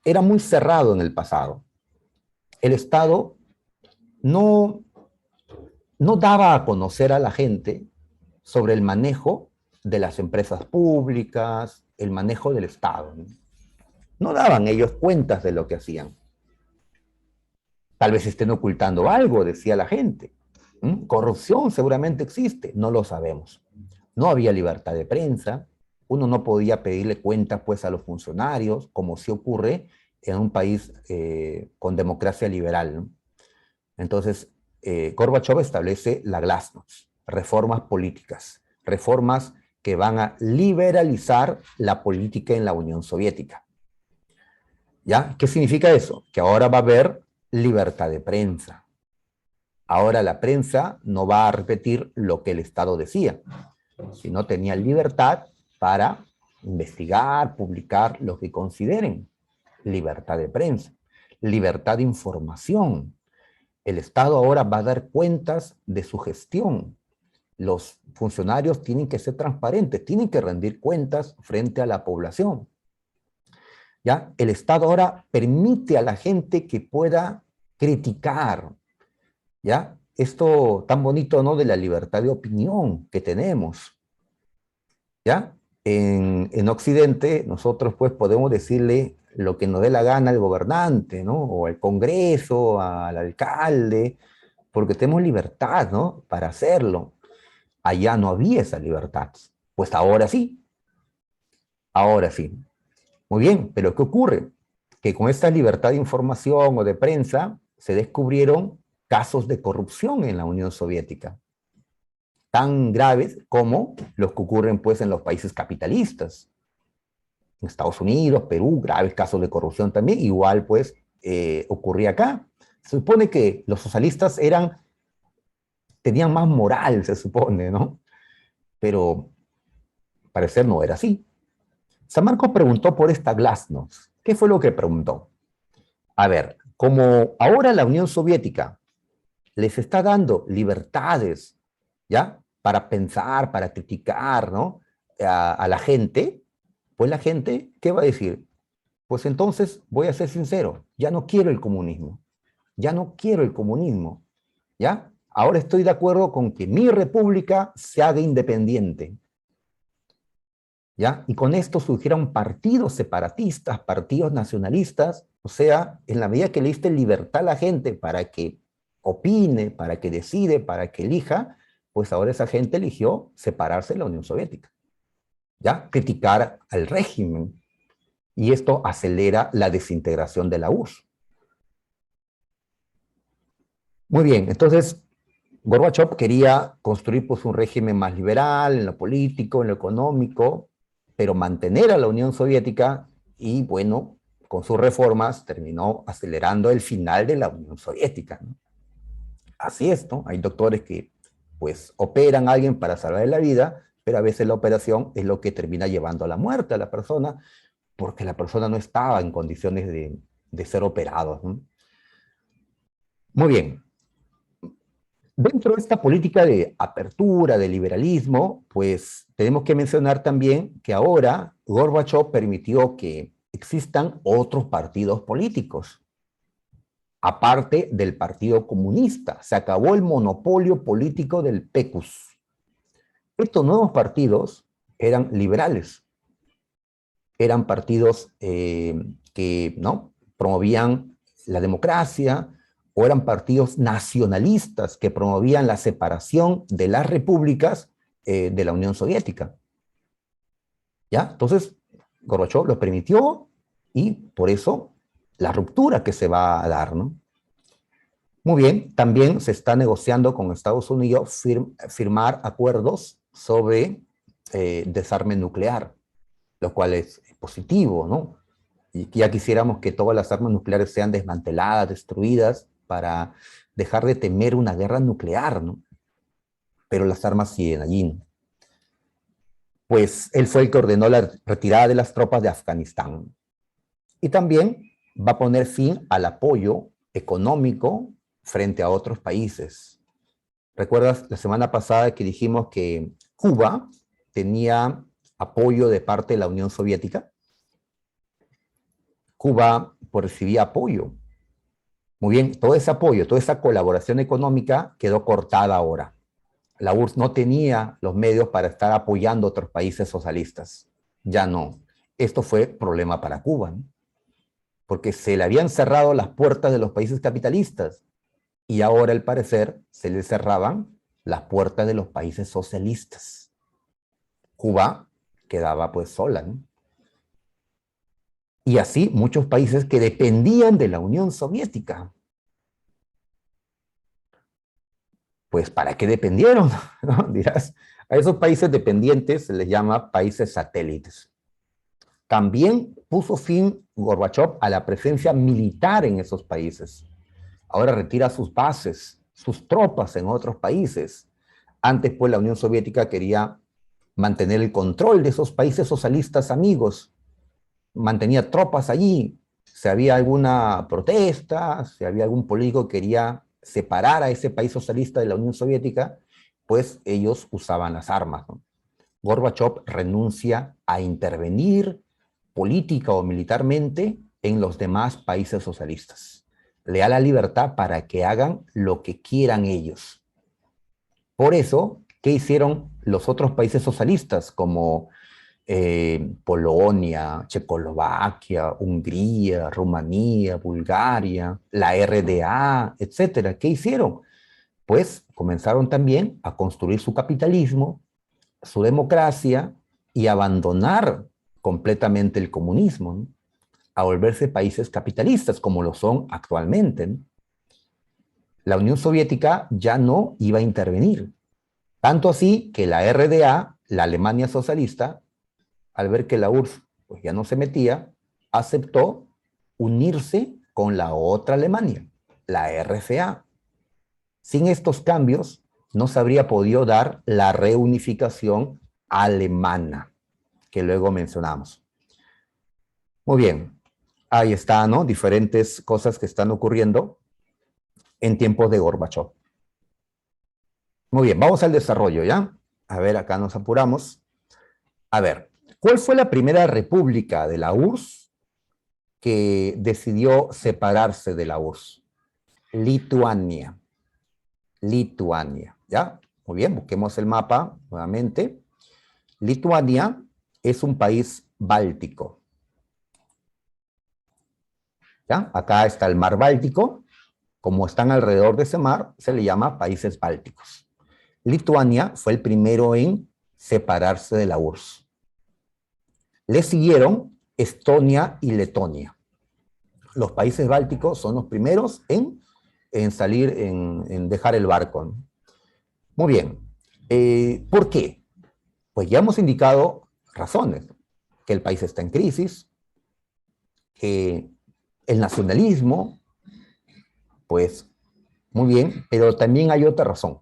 era muy cerrado en el pasado. El Estado no, no daba a conocer a la gente sobre el manejo de las empresas públicas, el manejo del Estado. No daban ellos cuentas de lo que hacían. Tal vez estén ocultando algo, decía la gente. Corrupción seguramente existe, no lo sabemos. No había libertad de prensa, uno no podía pedirle cuentas pues a los funcionarios, como sí ocurre en un país con democracia liberal, ¿no? Entonces, Gorbachev establece la glasnost, reformas políticas, reformas que van a liberalizar la política en la Unión Soviética. ¿Ya? ¿Qué significa eso? Que ahora va a haber libertad de prensa. Ahora la prensa no va a repetir lo que el Estado decía, sino tenía libertad para investigar, publicar lo que consideren. Libertad de prensa, libertad de información. El Estado ahora va a dar cuentas de su gestión. Los funcionarios tienen que ser transparentes, tienen que rendir cuentas frente a la población. ¿Ya? El Estado ahora permite a la gente que pueda criticar, ¿ya? Esto tan bonito, ¿no? De la libertad de opinión que tenemos, ¿ya? En Occidente, nosotros pues podemos decirle lo que nos dé la gana al gobernante, ¿no? O al Congreso, al alcalde, porque tenemos libertad, ¿no? Para hacerlo. Allá no había esa libertad. Pues ahora sí, ahora sí. Muy bien, pero ¿qué ocurre? Que con esta libertad de información o de prensa se descubrieron casos de corrupción en la Unión Soviética, tan graves como los que ocurren pues en los países capitalistas. En Estados Unidos, Perú, graves casos de corrupción también, igual pues ocurría acá. Se supone que los socialistas tenían más moral, se supone, ¿no? Pero parecer no era así. San Marcos preguntó por esta glasnost. ¿Qué fue lo que preguntó? A ver, como ahora la Unión Soviética les está dando libertades, ¿ya? Para pensar, para criticar, ¿no? A la gente, pues la gente, ¿qué va a decir? Pues entonces, voy a ser sincero, ya no quiero el comunismo, ya no quiero el comunismo, ¿ya? Ahora estoy de acuerdo con que mi república se haga independiente, ¿ya? Y con esto surgieron partidos separatistas, partidos nacionalistas, o sea, en la medida que le diste libertad a la gente para que opine, para que decide, para que elija, pues ahora esa gente eligió separarse de la Unión Soviética, ¿ya? Criticar al régimen, y esto acelera la desintegración de la URSS. Muy bien, entonces Gorbachev quería construir pues un régimen más liberal en lo político, en lo económico, pero mantener a la Unión Soviética y bueno, con sus reformas terminó acelerando el final de la Unión Soviética, ¿no? Así es, ¿no? Hay doctores que pues operan a alguien para salvar la vida, pero a veces la operación es lo que termina llevando a la muerte a la persona, porque la persona no estaba en condiciones de ser operado, ¿no? Muy bien. Dentro de esta política de apertura, de liberalismo, pues tenemos que mencionar también que ahora Gorbachev permitió que existan otros partidos políticos, aparte del Partido Comunista. Se acabó el monopolio político del PECUS. Estos nuevos partidos eran liberales, eran partidos que ¿no? promovían la democracia, o eran partidos nacionalistas que promovían la separación de las repúblicas de la Unión Soviética. ¿Ya? Entonces, Gorbachev lo permitió y por eso la ruptura que se va a dar, ¿no? Muy bien, también se está negociando con Estados Unidos firmar acuerdos sobre desarme nuclear, lo cual es positivo, ¿no? Y ya quisiéramos que todas las armas nucleares sean desmanteladas, destruidas, para dejar de temer una guerra nuclear, ¿no? Pero las armas siguen allí, ¿no? Pues él fue el que ordenó la retirada de las tropas de Afganistán. Y también va a poner fin al apoyo económico frente a otros países. ¿Recuerdas la semana pasada que dijimos que Cuba tenía apoyo de parte de la Unión Soviética? Cuba pues, recibía apoyo. Muy bien, todo ese apoyo, toda esa colaboración económica quedó cortada ahora. La URSS no tenía los medios para estar apoyando a otros países socialistas. Ya no. Esto fue problema para Cuba, ¿no? Porque se le habían cerrado las puertas de los países capitalistas y ahora, al parecer, se le cerraban las puertas de los países socialistas. Cuba quedaba pues sola, ¿no? Y así muchos países que dependían de la Unión Soviética. Pues, ¿para qué dependieron? ¿No? Dirás, a esos países dependientes se les llama países satélites. También puso fin Gorbachev a la presencia militar en esos países. Ahora retira sus bases, sus tropas en otros países. Antes, pues, la Unión Soviética quería mantener el control de esos países socialistas amigos. Mantenía tropas allí. Si había alguna protesta, si había algún político que quería separar a ese país socialista de la Unión Soviética, pues ellos usaban las armas, ¿no? Gorbachev renuncia a intervenir política o militarmente en los demás países socialistas. Le da la libertad para que hagan lo que quieran ellos. Por eso, ¿qué hicieron los otros países socialistas como Polonia, Checoslovaquia, Hungría, Rumanía, Bulgaria, la RDA, etcétera? ¿Qué hicieron? Pues comenzaron también a construir su capitalismo, su democracia y abandonar completamente el comunismo, ¿no? A volverse países capitalistas como lo son actualmente, ¿no? La Unión Soviética ya no iba a intervenir. Tanto así que la RDA, la Alemania socialista, al ver que la URSS pues, ya no se metía, aceptó unirse con la otra Alemania, la RFA. Sin estos cambios, no se habría podido dar la reunificación alemana, que luego mencionamos. Muy bien, ahí está, ¿no? Diferentes cosas que están ocurriendo en tiempos de Gorbachev. Muy bien, vamos al desarrollo, ¿ya? A ver, acá nos apuramos. A ver, ¿cuál fue la primera república de la URSS que decidió separarse de la URSS? Lituania. Lituania, ¿ya? Muy bien, busquemos el mapa nuevamente. Lituania es un país báltico. ¿Ya? Acá está el mar Báltico. Como están alrededor de ese mar, se le llama países bálticos. Lituania fue el primero en separarse de la URSS. Le siguieron Estonia y Letonia. Los países bálticos son los primeros en salir, en dejar el barco, ¿no? Muy bien. ¿Por qué? Pues ya hemos indicado razones. Que el país está en crisis, que el nacionalismo, pues muy bien, pero también hay otra razón.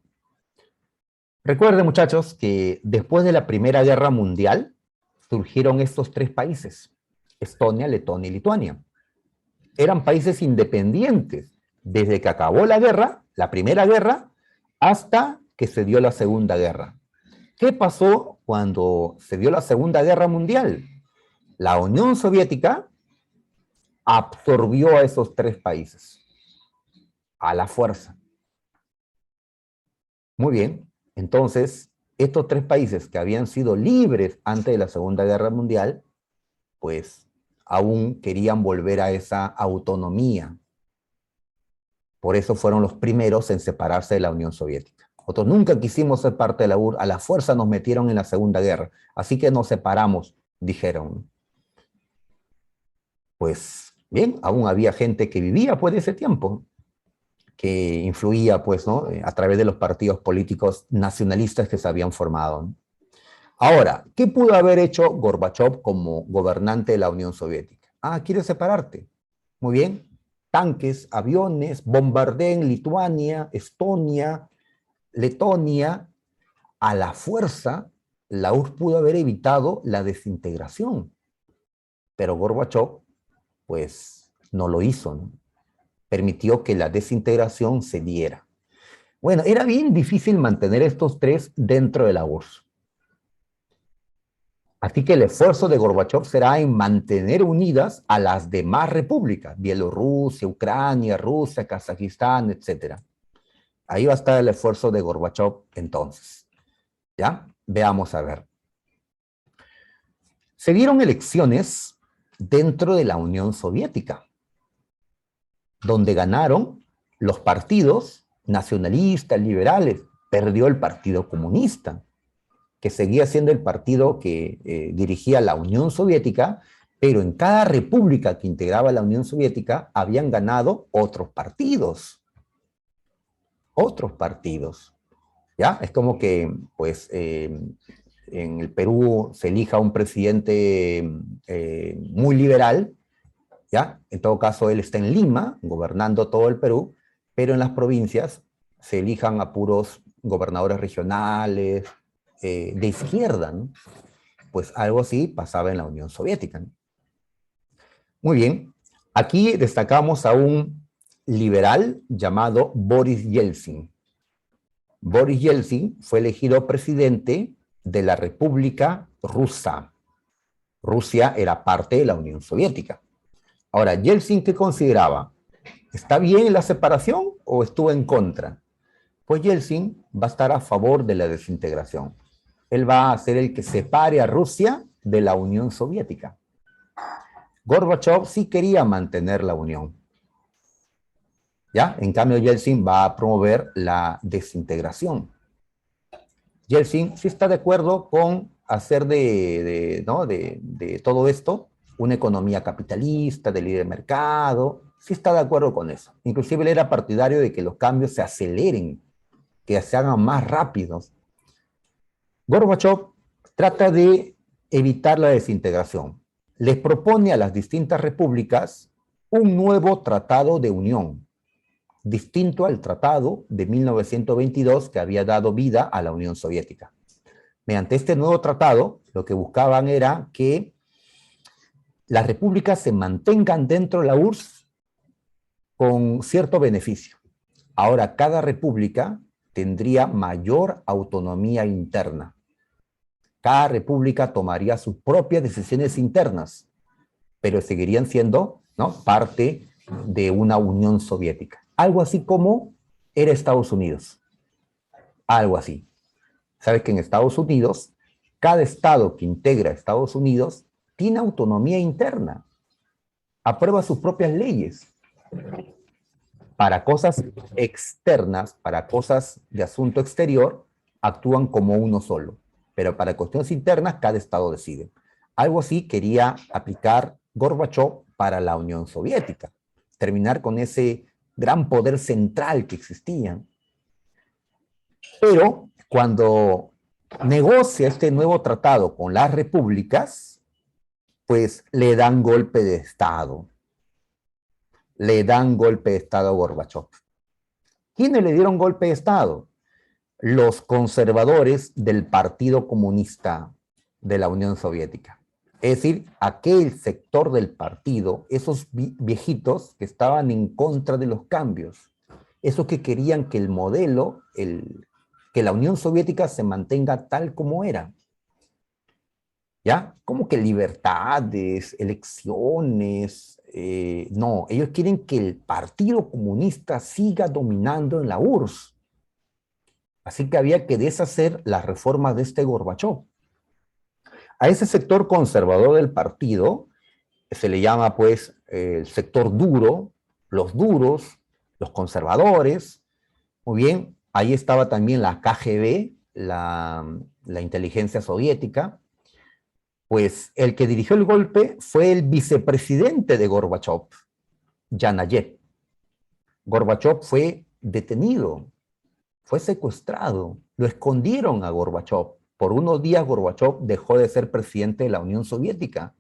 Recuerden, muchachos, que después de la Primera Guerra Mundial surgieron estos tres países, Estonia, Letonia y Lituania. Eran países independientes desde que acabó la guerra, la Primera Guerra, hasta que se dio la Segunda Guerra. ¿Qué pasó cuando se dio la Segunda Guerra Mundial? La Unión Soviética absorbió a esos tres países a la fuerza. Muy bien, entonces estos tres países que habían sido libres antes de la Segunda Guerra Mundial, pues aún querían volver a esa autonomía. Por eso fueron los primeros en separarse de la Unión Soviética. Nosotros nunca quisimos ser parte de la URSS, a la fuerza nos metieron en la Segunda Guerra, así que nos separamos, dijeron. Pues bien, aún había gente que vivía pues de ese tiempo. que influía, pues, ¿no? A través de los partidos políticos nacionalistas que se habían formado, ¿no? Ahora, ¿qué pudo haber hecho Gorbachov como gobernante de la Unión Soviética? Ah, quiere separarte. Muy bien. Tanques, aviones, bombardeen Lituania, Estonia, Letonia. A la fuerza, la URSS pudo haber evitado la desintegración. Pero Gorbachov, pues, no lo hizo, ¿no? Permitió que la desintegración se diera. Bueno, era bien difícil mantener estos tres dentro de la URSS. Así que el esfuerzo de Gorbachov será en mantener unidas a las demás repúblicas, Bielorrusia, Ucrania, Rusia, Kazajistán, etc. Ahí va a estar el esfuerzo de Gorbachov entonces. ¿Ya? Veamos a ver. Se dieron elecciones dentro de la Unión Soviética, donde ganaron los partidos nacionalistas, liberales. Perdió el Partido Comunista, que seguía siendo el partido que dirigía la Unión Soviética, pero en cada república que integraba la Unión Soviética habían ganado otros partidos. Otros partidos. ¿Ya? Es como que, pues, en el Perú se elija un presidente muy liberal, ¿ya? En todo caso, él está en Lima, gobernando todo el Perú, pero en las provincias se elijan a puros gobernadores regionales, de izquierda, ¿no? Pues algo así pasaba en la Unión Soviética, ¿no? Muy bien, aquí destacamos a un liberal llamado Boris Yeltsin. Boris Yeltsin fue elegido presidente de la República Rusa. Rusia era parte de la Unión Soviética. Ahora, Yeltsin, ¿qué consideraba? ¿Está bien la separación o estuvo en contra? Pues Yeltsin va a estar a favor de la desintegración. Él va a ser el que separe a Rusia de la Unión Soviética. Gorbachov sí quería mantener la unión. ¿Ya? En cambio, Yeltsin va a promover la desintegración. Yeltsin sí está de acuerdo con hacer ¿no? de todo esto una economía capitalista, de libre mercado, sí está de acuerdo con eso. Inclusive él era partidario de que los cambios se aceleren, que se hagan más rápidos. Gorbachov trata de evitar la desintegración. Les propone a las distintas repúblicas un nuevo tratado de unión, distinto al tratado de 1922 que había dado vida a la Unión Soviética. Mediante este nuevo tratado, lo que buscaban era que las repúblicas se mantengan dentro de la URSS con cierto beneficio. Ahora, cada república tendría mayor autonomía interna. Cada república tomaría sus propias decisiones internas, pero seguirían siendo, ¿no?, parte de una Unión Soviética. Algo así como era Estados Unidos. Algo así. Sabes que en Estados Unidos, cada estado que integra a Estados Unidos tiene autonomía interna, aprueba sus propias leyes. Para cosas externas, para cosas de asunto exterior, actúan como uno solo. Pero para cuestiones internas, cada estado decide. Algo así quería aplicar Gorbachov para la Unión Soviética. Terminar con ese gran poder central que existía. Pero cuando negocia este nuevo tratado con las repúblicas, pues le dan golpe de Estado. Le dan golpe de Estado a Gorbachov. ¿Quiénes le dieron golpe de Estado? Los conservadores del Partido Comunista de la Unión Soviética. Es decir, aquel sector del partido, esos viejitos que estaban en contra de los cambios, esos que querían que el modelo, que la Unión Soviética se mantenga tal como era. ¿Ya? Como que libertades, elecciones, no, ellos quieren que el Partido Comunista siga dominando en la URSS. Así que había que deshacer las reformas de este Gorbachov. A ese sector conservador del partido se le llama, pues, el sector duro, los duros, los conservadores. Muy bien, ahí estaba también la KGB, la inteligencia soviética. Pues el que dirigió el golpe fue el vicepresidente de Gorbachov, Yanayev. Gorbachov fue detenido, fue secuestrado, lo escondieron a Gorbachov. Por unos días Gorbachov dejó de ser presidente de la Unión Soviética.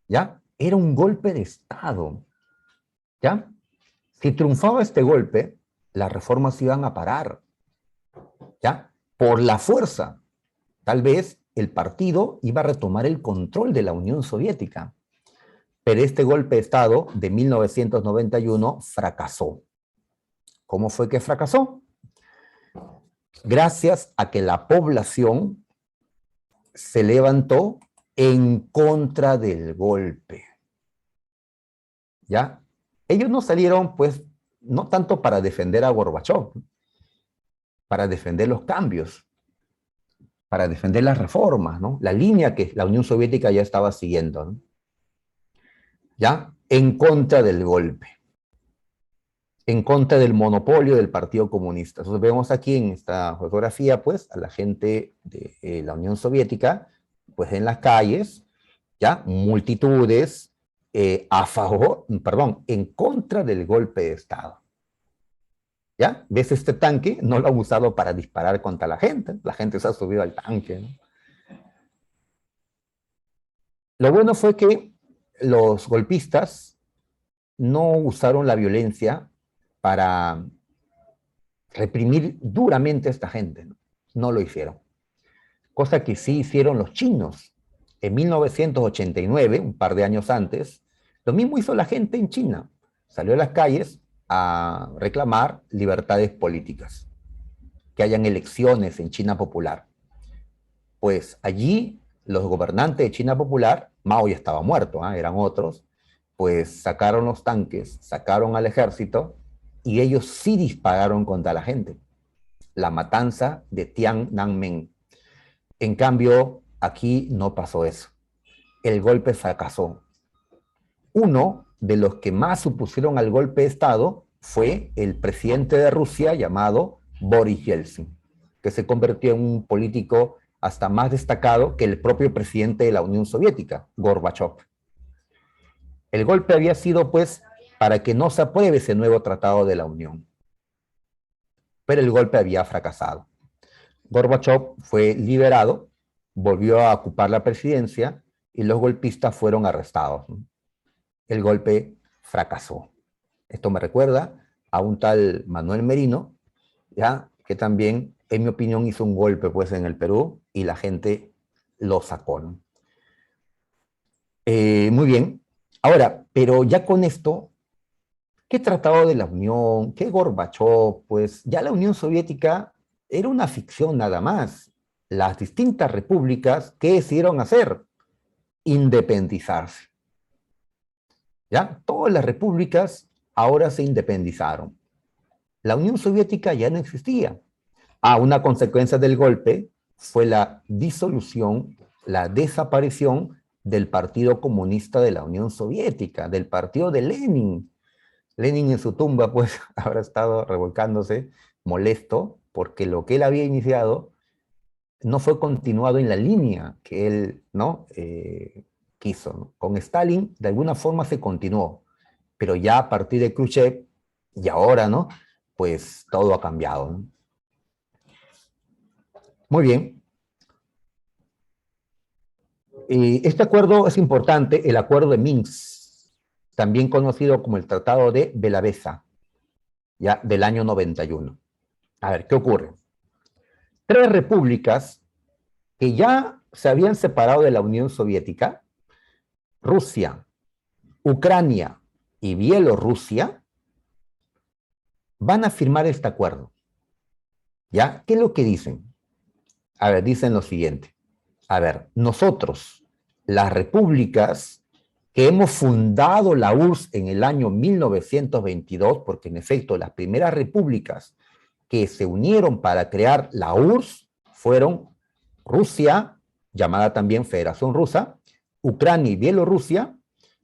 ¿Ya? Era un golpe de Estado. ¿Ya? Si triunfaba este golpe, las reformas iban a parar. ¿Ya? Por la fuerza. Tal vez el partido iba a retomar el control de la Unión Soviética. Pero este golpe de Estado de 1991 fracasó. ¿Cómo fue que fracasó? Gracias a que la población se levantó en contra del golpe. ¿Ya? Ellos no salieron, pues, no tanto para defender a Gorbachov, para defender los cambios, para defender las reformas, ¿no? La línea que la Unión Soviética ya estaba siguiendo, ¿no? ¿Ya? En contra del golpe, en contra del monopolio del Partido Comunista. Entonces vemos aquí en esta fotografía, pues, a la gente de la Unión Soviética, pues, en las calles, ¿ya? Multitudes a favor, perdón, en contra del golpe de Estado. ¿Ya? ¿Ves este tanque? No lo han usado para disparar contra la gente se ha subido al tanque, ¿no? Lo bueno fue que los golpistas no usaron la violencia para reprimir duramente a esta gente, ¿no? No lo hicieron. Cosa que sí hicieron los chinos. En 1989, un par de años antes, lo mismo hizo la gente en China. Salió a las calles a reclamar libertades políticas, que hayan elecciones en China popular. Pues allí los gobernantes de China popular, Mao ya estaba muerto, eran otros, pues sacaron los tanques, sacaron al ejército y ellos sí dispararon contra la gente. La matanza de Tiananmen. En cambio, aquí no pasó eso. El golpe fracasó. Uno de los que más supusieron al golpe de Estado fue el presidente de Rusia llamado Boris Yeltsin, que se convirtió en un político hasta más destacado que el propio presidente de la Unión Soviética, Gorbachov. El golpe había sido, pues, para que no se apruebe ese nuevo tratado de la Unión. Pero el golpe había fracasado. Gorbachov fue liberado, volvió a ocupar la presidencia y los golpistas fueron arrestados. El golpe fracasó. Esto me recuerda a un tal Manuel Merino, ¿ya? Que también, en mi opinión, hizo un golpe, pues, en el Perú y la gente lo sacó, ¿no? Muy bien. Ahora, pero ya con esto, ¿qué tratado de la Unión? ¿Qué Gorbachov? Pues ya la Unión Soviética era una ficción nada más. Las distintas repúblicas, ¿qué decidieron hacer? Independizarse. ¿Ya? Todas las repúblicas ahora se independizaron. La Unión Soviética ya no existía. Una consecuencia del golpe fue la disolución, la desaparición del Partido Comunista de la Unión Soviética, del partido de Lenin. Lenin en su tumba, pues, habrá estado revolcándose, molesto, porque lo que él había iniciado no fue continuado en la línea que él, ¿no? Quiso, ¿no? Con Stalin, de alguna forma se continuó, pero ya a partir de Khrushchev, y ahora, ¿no? Pues todo ha cambiado, ¿no? Muy bien. Este acuerdo es importante, el acuerdo de Minsk, también conocido como el Tratado de Belavesa, ya del año 91. A ver, ¿qué ocurre? Tres repúblicas que ya se habían separado de la Unión Soviética, Rusia, Ucrania y Bielorrusia, van a firmar este acuerdo. ¿Ya? ¿Qué es lo que dicen? A ver, dicen lo siguiente. A ver, nosotros, las repúblicas que hemos fundado la URSS en el año 1922, porque en efecto las primeras repúblicas que se unieron para crear la URSS fueron Rusia, llamada también Federación Rusa, Ucrania y Bielorrusia.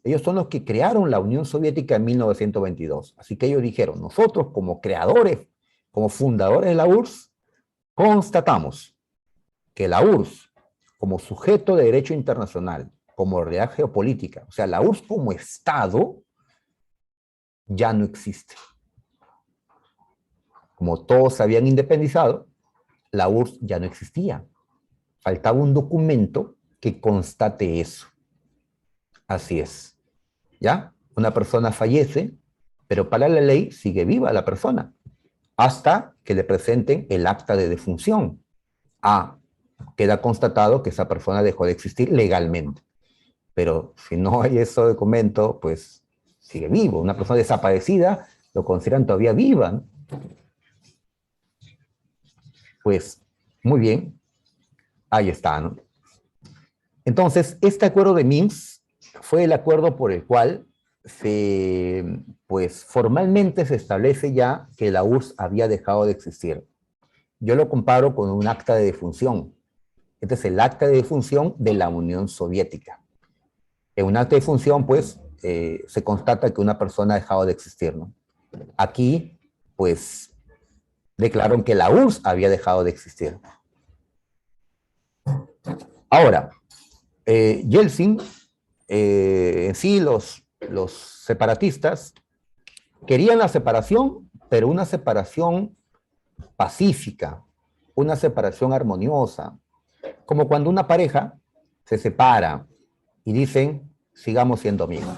Ellos son los que crearon la Unión Soviética en 1922. Así que ellos dijeron, nosotros como creadores, como fundadores de la URSS, constatamos que la URSS, como sujeto de derecho internacional, como realidad geopolítica, o sea, la URSS como Estado, ya no existe. como todos se habían independizado, la URSS ya no existía. Faltaba un documento que constate eso. Así es. ¿Ya? Una persona fallece, pero para la ley sigue viva la persona, hasta que le presenten el acta de defunción. Queda constatado que esa persona dejó de existir legalmente. Pero si no hay ese documento, pues sigue vivo. Una persona desaparecida lo consideran todavía viva, ¿no? Pues, muy bien, ahí está, ¿no? Entonces, este acuerdo de Minsk fue el acuerdo por el cual pues formalmente se establece ya que la URSS había dejado de existir. Yo lo comparo con un acta de defunción. Este es el acta de defunción de la Unión Soviética. En un acta de defunción, pues, se constata que una persona ha dejado de existir, ¿no? Aquí, pues, declararon que la URSS había dejado de existir. Ahora, Yeltsin, en sí, los separatistas querían la separación, pero una separación pacífica, una separación armoniosa, como cuando una pareja se separa y dicen, sigamos siendo amigos,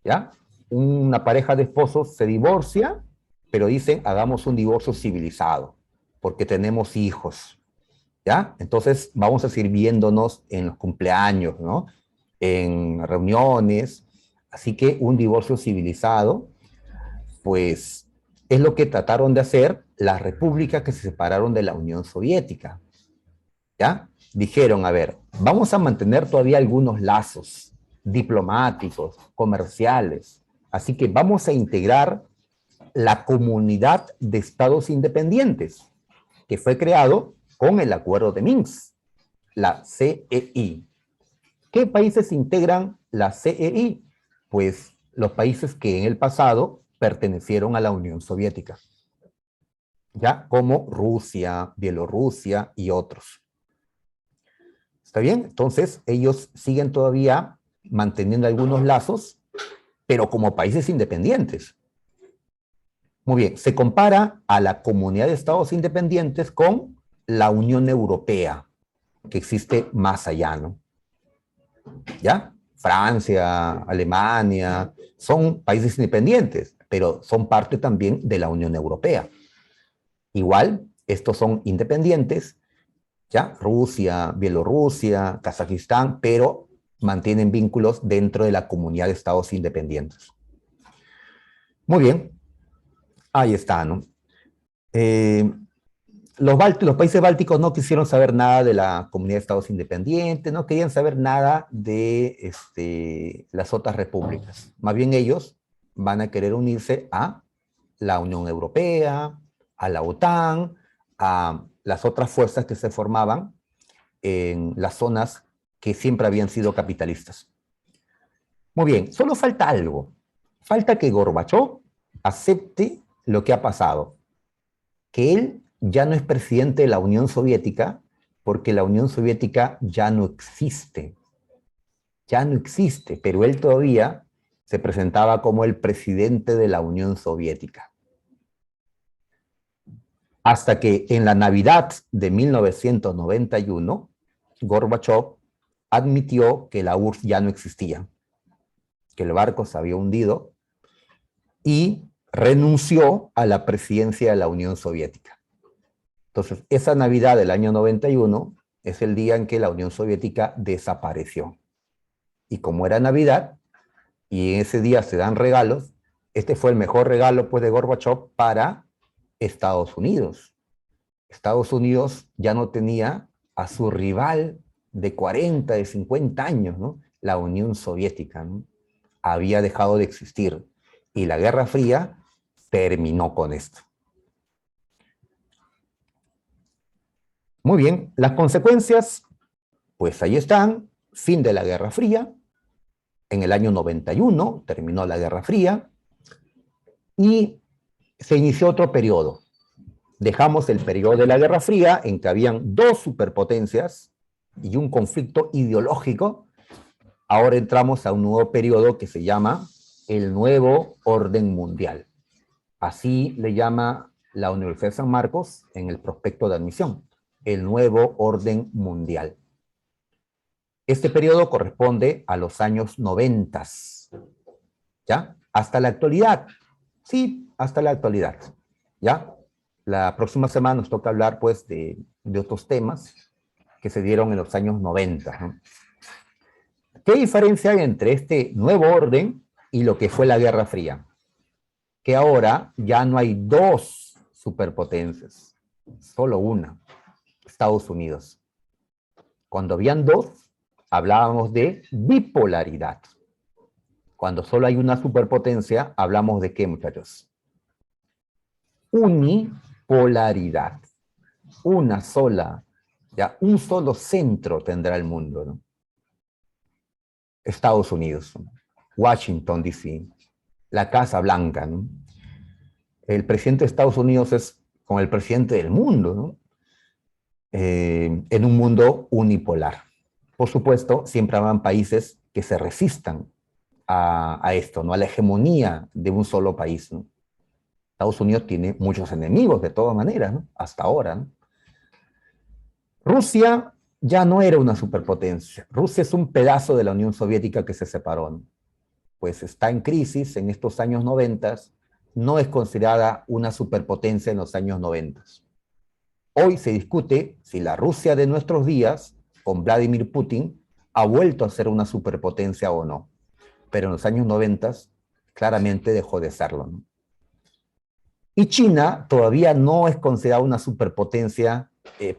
¿ya? Una pareja de esposos se divorcia, pero dicen, hagamos un divorcio civilizado, porque tenemos hijos, ¿ya? Entonces vamos a seguir viéndonos en los cumpleaños, ¿no? En reuniones, así que un divorcio civilizado, pues es lo que trataron de hacer las repúblicas que se separaron de la Unión Soviética, ¿ya? Dijeron, a ver, vamos a mantener todavía algunos lazos diplomáticos, comerciales, así que vamos a integrar la Comunidad de Estados Independientes, que fue creado con el Acuerdo de Minsk, la CEI. ¿Qué países integran la CEI? Pues los países que en el pasado pertenecieron a la Unión Soviética, ya como Rusia, Bielorrusia y otros. ¿Está bien? Entonces ellos siguen todavía manteniendo algunos lazos, pero como países independientes. Muy bien, se compara a la Comunidad de Estados Independientes con la Unión Europea, que existe más allá, ¿no? ¿Ya? Francia, Alemania, son países independientes, pero son parte también de la Unión Europea. Igual, estos son independientes, ¿ya? Rusia, Bielorrusia, Kazajistán, pero mantienen vínculos dentro de la Comunidad de Estados Independientes. Muy bien, ahí está, ¿no? Los países bálticos no quisieron saber nada de la Comunidad de Estados Independientes, no querían saber nada de las otras repúblicas. Más bien ellos van a querer unirse a la Unión Europea, a la OTAN, a las otras fuerzas que se formaban en las zonas que siempre habían sido capitalistas. Muy bien, solo falta algo. Falta que Gorbachov acepte lo que ha pasado, que él ya no es presidente de la Unión Soviética porque la Unión Soviética ya no existe. Ya no existe, pero él todavía se presentaba como el presidente de la Unión Soviética. Hasta que en la Navidad de 1991, Gorbachov admitió que la URSS ya no existía, que el barco se había hundido y renunció a la presidencia de la Unión Soviética. Entonces, esa Navidad del año 91 es el día en que la Unión Soviética desapareció. Y como era Navidad, y en ese día se dan regalos, este fue el mejor regalo pues, de Gorbachov para Estados Unidos. Estados Unidos ya no tenía a su rival de 40, de 50 años, ¿no? La Unión Soviética, ¿no? Había dejado de existir. Y la Guerra Fría terminó con esto. Muy bien, las consecuencias, pues ahí están. Fin de la Guerra Fría. En el año 91 terminó la Guerra Fría y se inició otro periodo. Dejamos el periodo de la Guerra Fría en que habían dos superpotencias y un conflicto ideológico. Ahora entramos a un nuevo periodo que se llama el nuevo orden mundial. Así le llama la Universidad de San Marcos en el prospecto de admisión, el nuevo orden mundial. Este periodo corresponde a los años 90, ¿ya? Hasta la actualidad. Sí, hasta la actualidad, ¿ya? La próxima semana nos toca hablar, pues, de otros temas que se dieron en los años 90, ¿no? ¿Qué diferencia hay entre este nuevo orden y lo que fue la Guerra Fría? Que ahora ya no hay dos superpotencias, solo una, Estados Unidos. Cuando habían dos, hablábamos de bipolaridad. Cuando solo hay una superpotencia, hablamos de ¿qué, muchachos? Unipolaridad. Una sola, ya, un solo centro tendrá el mundo, ¿no? Estados Unidos, ¿no? Washington, D.C., la Casa Blanca, ¿no? El presidente de Estados Unidos es como el presidente del mundo, ¿no? En un mundo unipolar. Por supuesto, siempre habrán países que se resistan a esto, ¿no? A la hegemonía de un solo país, ¿no? Estados Unidos tiene muchos enemigos de todas maneras, ¿no? Hasta ahora, ¿no? Rusia ya no era una superpotencia. Rusia es un pedazo de la Unión Soviética que se separó, ¿no? Pues está en crisis en estos años 90, no es considerada una superpotencia en los años 90. Hoy se discute si la Rusia de nuestros días, con Vladimir Putin, ha vuelto a ser una superpotencia o no. Pero en los años 90 claramente dejó de serlo, ¿no? Y China todavía no es considerada una superpotencia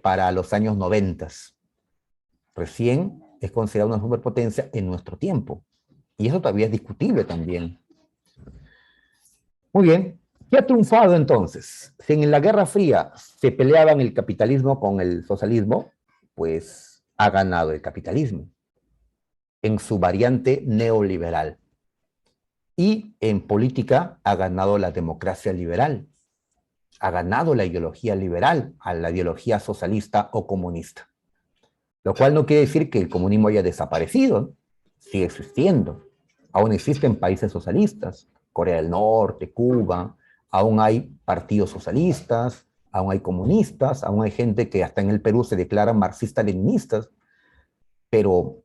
para los años 90. Recién es considerada una superpotencia en nuestro tiempo. Y eso todavía es discutible también. Muy bien. ¿Qué ha triunfado entonces? Si en la Guerra Fría se peleaban el capitalismo con el socialismo, pues ha ganado el capitalismo en su variante neoliberal. Y en política ha ganado la democracia liberal, ha ganado la ideología liberal a la ideología socialista o comunista. Lo cual no quiere decir que el comunismo haya desaparecido, ¿no? Sigue existiendo. Aún existen países socialistas, Corea del Norte, Cuba, aún hay partidos socialistas, aún hay comunistas, aún hay gente que hasta en el Perú se declaran marxistas-leninistas, pero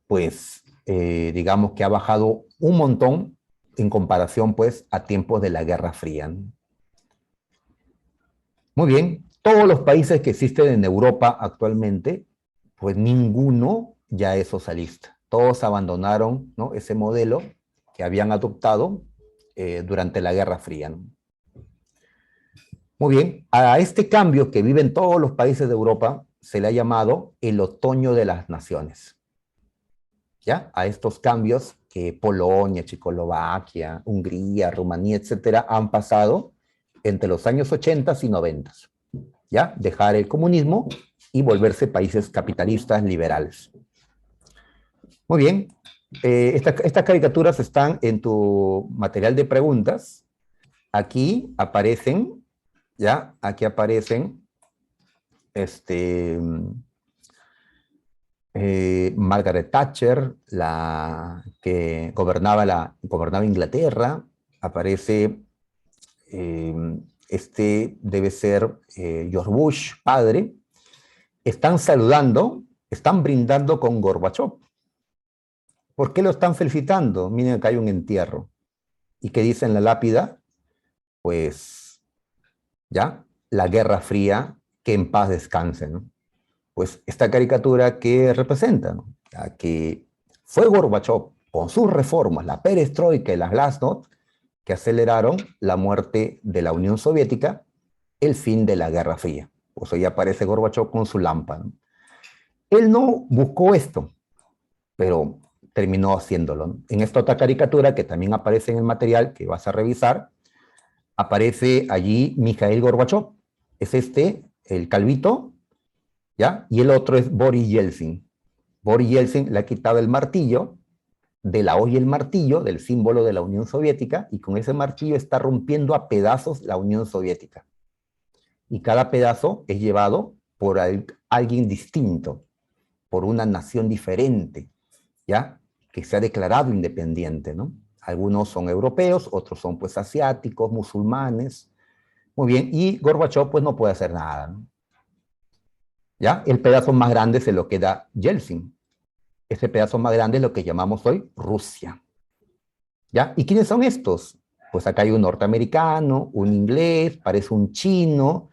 pues digamos que ha bajado un montón en comparación pues a tiempos de la Guerra Fría, ¿no? Muy bien, todos los países que existen en Europa actualmente, pues ninguno ya es socialista. Todos abandonaron, ¿no?, ese modelo que habían adoptado durante la Guerra Fría, ¿no? Muy bien, a este cambio que viven todos los países de Europa se le ha llamado el otoño de las naciones. ¿Ya? A estos cambios que Polonia, Checoslovaquia, Hungría, Rumanía, etcétera, han pasado entre los años 80 y 90. ¿Ya? Dejar el comunismo y volverse países capitalistas liberales. Muy bien. Estas caricaturas están en tu material de preguntas. Aquí aparecen, ¿ya? Aquí aparecen Margaret Thatcher, la que gobernaba Inglaterra. Aparece, debe ser George Bush, padre. Están saludando, están brindando con Gorbachov. ¿Por qué lo están felicitando? Miren, acá hay un entierro. ¿Y qué dice en la lápida? Pues, ya, la Guerra Fría, que en paz descanse, ¿no? Pues esta caricatura que representa, ¿no?, a que fue Gorbachov con sus reformas, la perestroika y las glasnost, que aceleraron la muerte de la Unión Soviética, el fin de la Guerra Fría. Pues ahí aparece Gorbachov con su lámpara, ¿no? Él no buscó esto, pero terminó haciéndolo, ¿no? En esta otra caricatura, que también aparece en el material que vas a revisar, aparece allí Mikhail Gorbachov. Es el calvito, ¿ya? Y el otro es Boris Yeltsin. Boris Yeltsin le ha quitado el martillo, de la hoz y el martillo, del símbolo de la Unión Soviética, y con ese martillo está rompiendo a pedazos la Unión Soviética. Y cada pedazo es llevado por alguien distinto, por una nación diferente, ¿ya? Que se ha declarado independiente, ¿no? Algunos son europeos, otros son pues asiáticos, musulmanes, Muy bien, y Gorbachev pues no puede hacer nada, ¿no? ¿Ya? El pedazo más grande se lo queda Yeltsin. Ese pedazo más grande es lo que llamamos hoy Rusia. ¿Ya? ¿Y quiénes son estos? Pues acá hay un norteamericano, un inglés, parece un chino,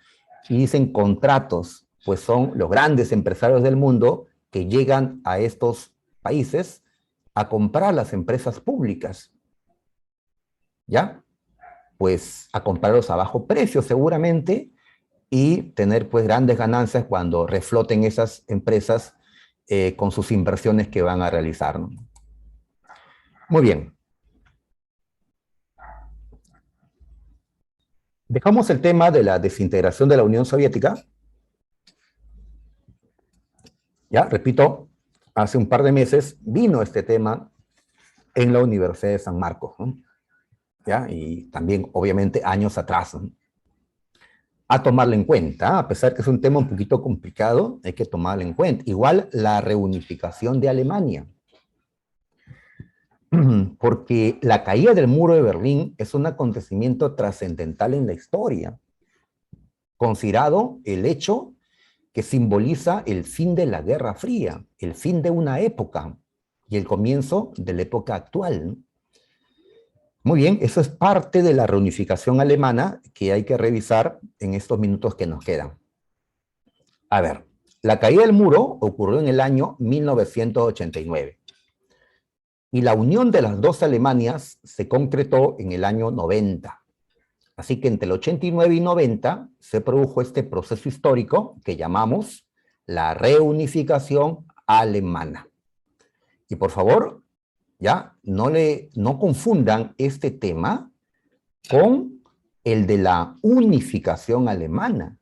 y dicen contratos, pues son los grandes empresarios del mundo que llegan a estos países a comprar las empresas públicas, ¿ya? Pues a comprarlos a bajo precio seguramente y tener pues grandes ganancias cuando refloten esas empresas con sus inversiones que van a realizar, ¿no? Muy bien. Dejamos el tema de la desintegración de la Unión Soviética. Ya, repito, hace un par de meses vino este tema en la Universidad de San Marcos, ¿no? ¿Ya? Y también, obviamente, años atrás, ¿no? A tomarlo en cuenta, a pesar que es un tema un poquito complicado, hay que tomarlo en cuenta. Igual la reunificación de Alemania, porque la caída del muro de Berlín es un acontecimiento trascendental en la historia, considerado el hecho que simboliza el fin de la Guerra Fría, el fin de una época y el comienzo de la época actual, ¿no? Muy bien, eso es parte de la reunificación alemana que hay que revisar en estos minutos que nos quedan. A ver, la caída del muro ocurrió en el año 1989 y la unión de las dos Alemanias se concretó en el año 90. Así que entre el 89 y 90 se produjo este proceso histórico que llamamos la reunificación alemana. Y por favor, ya no confundan este tema con el de la unificación alemana.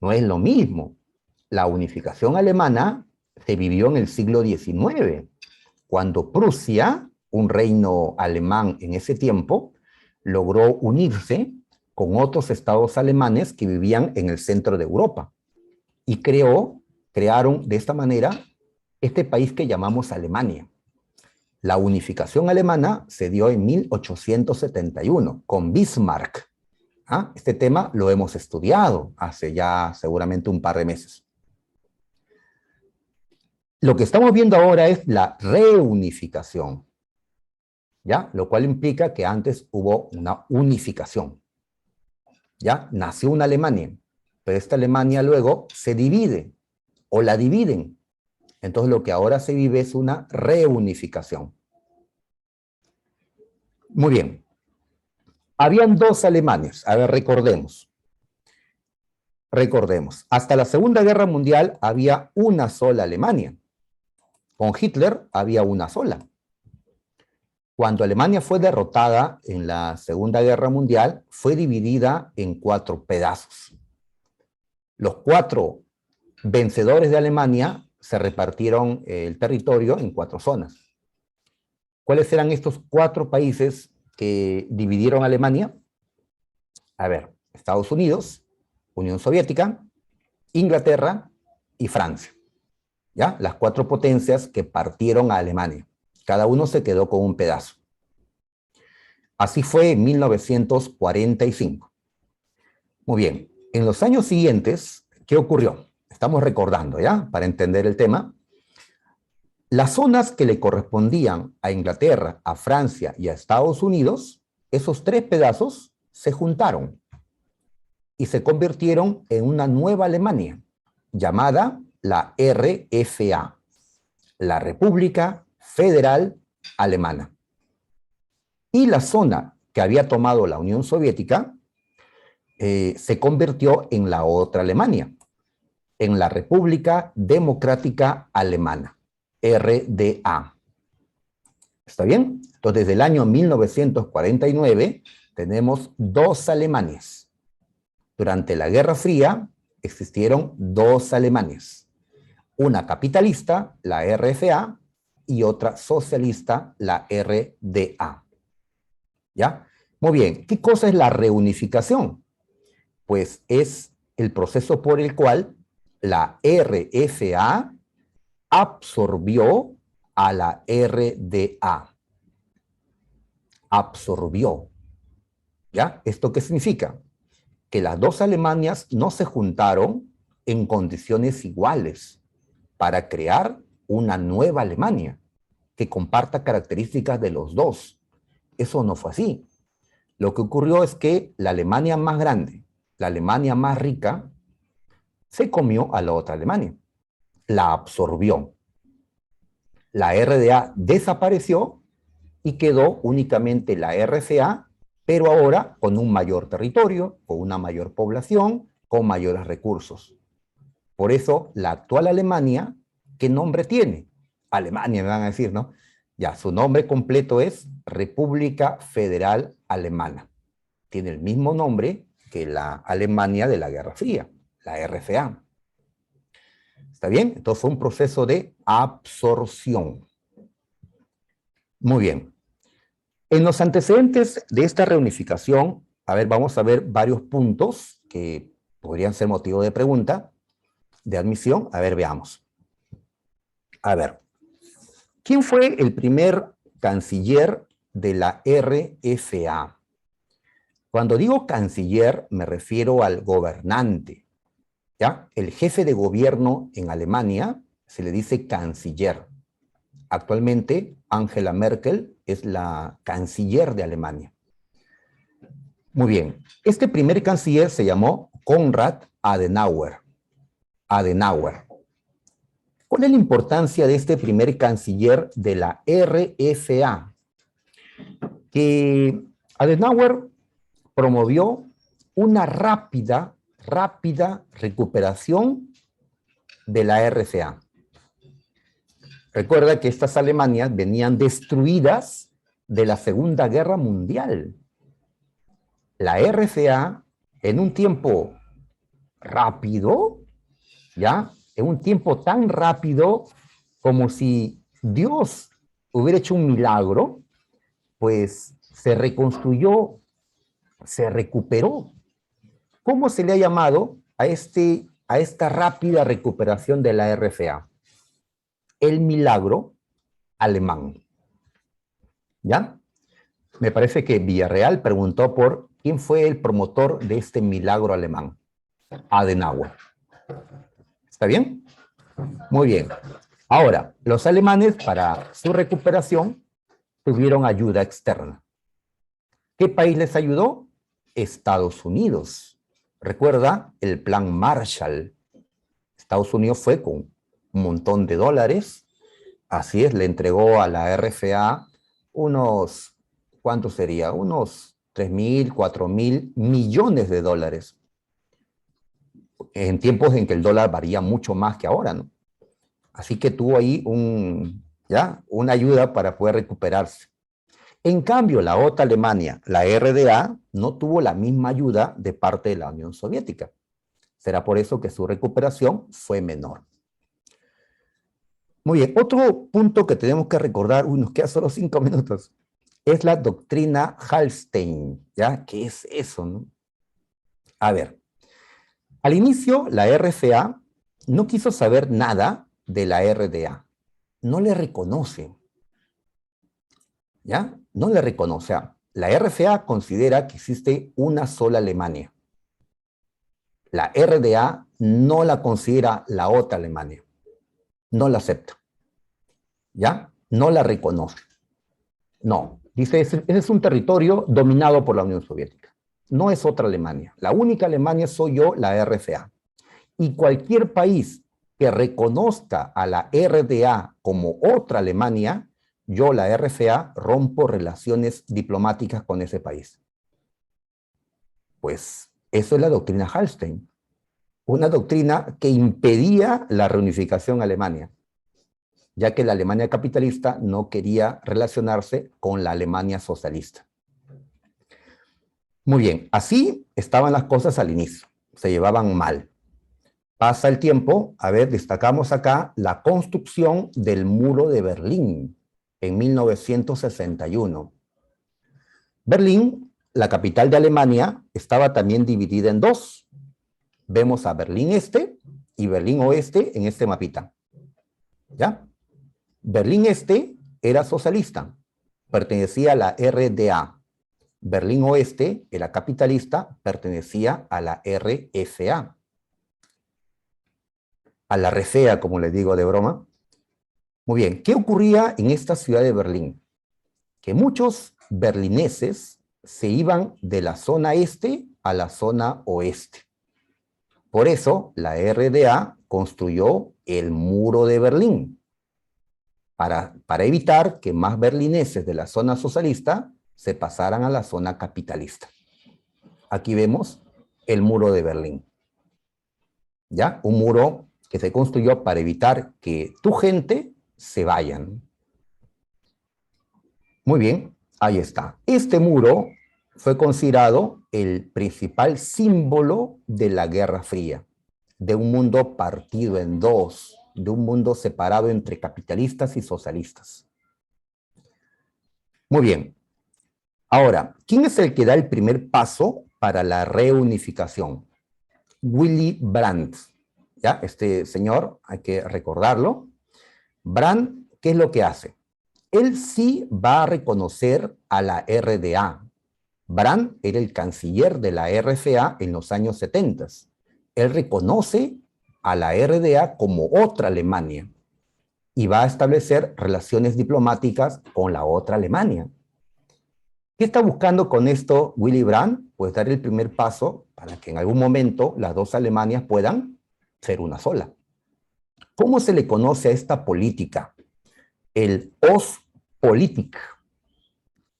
No es lo mismo. La unificación alemana se vivió en el siglo XIX, cuando Prusia, un reino alemán en ese tiempo, logró unirse con otros estados alemanes que vivían en el centro de Europa y crearon de esta manera este país que llamamos Alemania. La unificación alemana se dio en 1871 con Bismarck. ¿Ah? Este tema lo hemos estudiado hace ya seguramente un par de meses. Lo que estamos viendo ahora es la reunificación, ¿ya? Lo cual implica que antes hubo una unificación, ¿ya? Nació una Alemania, pero esta Alemania luego se divide o la dividen. Entonces lo que ahora se vive es una reunificación. Muy bien. Habían dos Alemanes. A ver, recordemos. Recordemos. Hasta la Segunda Guerra Mundial había una sola Alemania. Con Hitler había una sola. Cuando Alemania fue derrotada en la Segunda Guerra Mundial, fue dividida en 4 pedazos. Los 4 vencedores de Alemania se repartieron el territorio en 4 zonas. ¿Cuáles eran estos 4 países que dividieron Alemania? A ver, Estados Unidos, Unión Soviética, Inglaterra y Francia. ¿Ya? Las 4 potencias que partieron a Alemania. Cada uno se quedó con un pedazo. Así fue en 1945. Muy bien. En los años siguientes, ¿qué ocurrió? Estamos recordando, ¿ya? Para entender el tema. Las zonas que le correspondían a Inglaterra, a Francia y a Estados Unidos, esos 3 pedazos se juntaron y se convirtieron en una nueva Alemania, llamada la RFA, la República Federal Alemana. Y la zona que había tomado la Unión Soviética se convirtió en la otra Alemania, en la República Democrática Alemana, RDA. ¿Está bien? Entonces, desde el año 1949 tenemos 2 Alemanias. Durante la Guerra Fría existieron 2 Alemanias. Una capitalista, la RFA, y otra socialista, la RDA. ¿Ya? Muy bien, ¿qué cosa es la reunificación? Pues es el proceso por el cual la RFA absorbió a la RDA. Absorbió. ¿Ya? ¿Esto qué significa? que las dos Alemanias no se juntaron en condiciones iguales para crear una nueva Alemania que comparta características de los dos. Eso no fue así. Lo que ocurrió es que la Alemania más grande, la Alemania más rica, se comió a la otra Alemania, la absorbió. La RDA desapareció y quedó únicamente la RCA, pero ahora con un mayor territorio, con una mayor población, con mayores recursos. Por eso, la actual Alemania, ¿qué nombre tiene? Alemania, me van a decir, ¿no? Ya, su nombre completo es República Federal Alemana. Tiene el mismo nombre que la Alemania de la Guerra Fría, la RFA. ¿Está bien? Entonces fue un proceso de absorción. Muy bien. En los antecedentes de esta reunificación, a ver, vamos a ver varios puntos que podrían ser motivo de pregunta, de admisión. A ver, veamos. A ver, ¿quién fue el primer canciller de la RFA? Cuando digo canciller, me refiero al gobernante, ¿ya? El jefe de gobierno en Alemania se le dice canciller. Actualmente, Angela Merkel es la canciller de Alemania. Muy bien. Este primer canciller se llamó Konrad Adenauer. Adenauer. ¿Cuál es la importancia de este primer canciller de la RFA? Que Adenauer promovió una rápida recuperación de la RFA. Recuerda que estas Alemanias venían destruidas de la Segunda Guerra Mundial. La RFA, en un tiempo rápido, ¿ya? En un tiempo tan rápido como si Dios hubiera hecho un milagro, pues se reconstruyó, se recuperó. ¿Cómo se le ha llamado a esta rápida recuperación de la RFA? El milagro alemán. ¿Ya? Me parece que Villarreal preguntó por quién fue el promotor de este milagro alemán. Adenauer. ¿Está bien? Muy bien. Ahora, los alemanes para su recuperación tuvieron ayuda externa. ¿Qué país les ayudó? Estados Unidos. Recuerda el plan Marshall. Estados Unidos fue con un montón de dólares. Así es, le entregó a la RFA unos, ¿cuánto sería? Unos 3.000, 4.000 millones de dólares. En tiempos en que el dólar varía mucho más que ahora, ¿no? Así que tuvo ahí una ayuda para poder recuperarse. En cambio, la otra Alemania, la RDA, no tuvo la misma ayuda de parte de la Unión Soviética. Será por eso que su recuperación fue menor. Muy bien, otro punto que tenemos que recordar, nos queda solo 5 minutos, es la doctrina Hallstein, ¿ya? ¿Qué es eso, no? A ver, al inicio la RFA no quiso saber nada de la RDA, no le reconoce, ¿ya? No le reconoce. La RFA considera que existe una sola Alemania. La RDA no la considera la otra Alemania. No la acepta. ¿Ya? No la reconoce. No. Dice, ese es un territorio dominado por la Unión Soviética. No es otra Alemania. La única Alemania soy yo, la RFA. Y cualquier país que reconozca a la RDA como otra Alemania, yo, la RFA, rompo relaciones diplomáticas con ese país. Pues eso es la doctrina Hallstein. Una doctrina que impedía la reunificación alemana, ya que la Alemania capitalista no quería relacionarse con la Alemania socialista. Muy bien, así estaban las cosas al inicio, se llevaban mal. Pasa el tiempo, a ver, destacamos acá la construcción del muro de Berlín en 1961. Berlín, la capital de Alemania, estaba también dividida en dos. Vemos a Berlín Este y Berlín Oeste en este mapita. ¿Ya? Berlín Este era socialista, pertenecía a la RDA. Berlín Oeste era capitalista, pertenecía a la RFA, a la RFEA, como les digo de broma. Muy bien, ¿qué ocurría en esta ciudad de Berlín? Que muchos berlineses se iban de la zona este a la zona oeste. Por eso la RDA construyó el muro de Berlín, para evitar que más berlineses de la zona socialista se pasaran a la zona capitalista. Aquí vemos el muro de Berlín. ¿Ya? Un muro que se construyó para evitar que tu gente se vayan. Muy bien, ahí está. Este muro fue considerado el principal símbolo de la Guerra Fría, de un mundo partido en dos, de un mundo separado entre capitalistas y socialistas. Muy bien. Ahora, ¿quién es el que da el primer paso para la reunificación? Willy Brandt. ¿Ya? Este señor, hay que recordarlo. Brandt, ¿qué es lo que hace? Él sí va a reconocer a la RDA. Brandt era el canciller de la RFA en los años 70. Él reconoce a la RDA como otra Alemania y va a establecer relaciones diplomáticas con la otra Alemania. ¿Qué está buscando con esto Willy Brandt? Pues dar el primer paso para que en algún momento las dos Alemanias puedan ser una sola. ¿Cómo se le conoce a esta política? El Ostpolitik.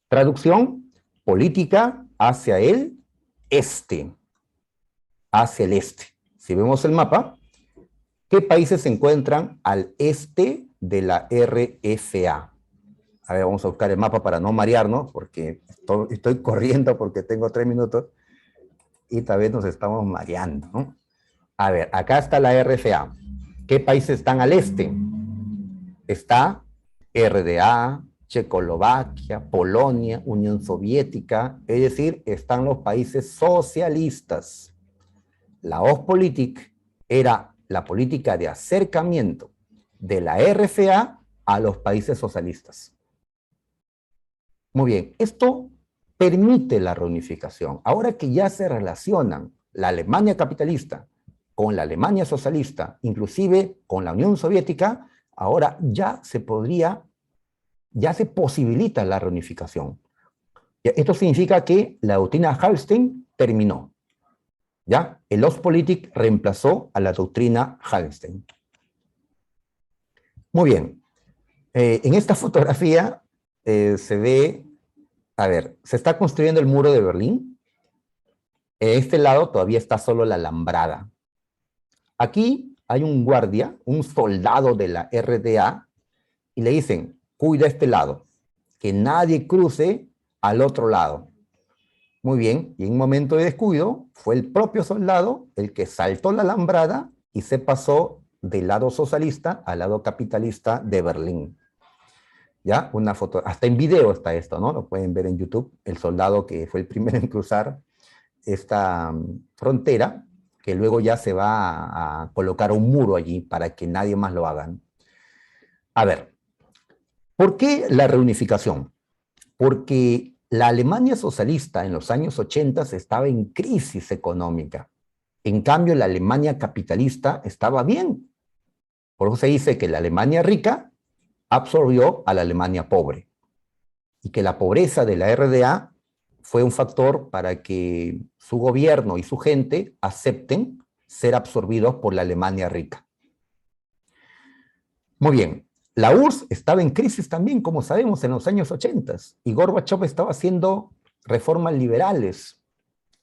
Traducción, política hacia el este. Hacia el este. Si vemos el mapa, ¿qué países se encuentran al este de la RFA? A ver, vamos a buscar el mapa para no marearnos, porque estoy corriendo porque tengo 3 minutos y tal vez nos estamos mareando, ¿no? A ver, acá está la RFA. ¿Qué países están al este? Está RDA, Checoslovaquia, Polonia, Unión Soviética, es decir, están los países socialistas. La Ostpolitik era la política de acercamiento de la RFA a los países socialistas. Muy bien, esto permite la reunificación. Ahora que ya se relacionan la Alemania capitalista con la Alemania socialista, inclusive con la Unión Soviética, ahora ya se posibilita la reunificación. Esto significa que la doctrina Hallstein terminó. ¿Ya? El Ostpolitik reemplazó a la doctrina Hallstein. Muy bien. En esta fotografía se ve, a ver, se está construyendo el muro de Berlín. En este lado todavía está solo la alambrada. Aquí hay un guardia, un soldado de la RDA, y le dicen, cuida este lado, que nadie cruce al otro lado. Muy bien, y en un momento de descuido, fue el propio soldado el que saltó la alambrada y se pasó del lado socialista al lado capitalista de Berlín. ¿Ya? Una foto, hasta en video está esto, ¿no? Lo pueden ver en YouTube, el soldado que fue el primero en cruzar esta frontera, que luego ya se va a colocar un muro allí para que nadie más lo haga. A ver, ¿por qué la reunificación? Porque la Alemania socialista en los años 80 estaba en crisis económica. En cambio, la Alemania capitalista estaba bien. Por eso se dice que la Alemania rica absorbió a la Alemania pobre y que la pobreza de la RDA fue un factor para que su gobierno y su gente acepten ser absorbidos por la Alemania rica. Muy bien, la URSS estaba en crisis también, como sabemos, en los años 80 y Gorbachev estaba haciendo reformas liberales.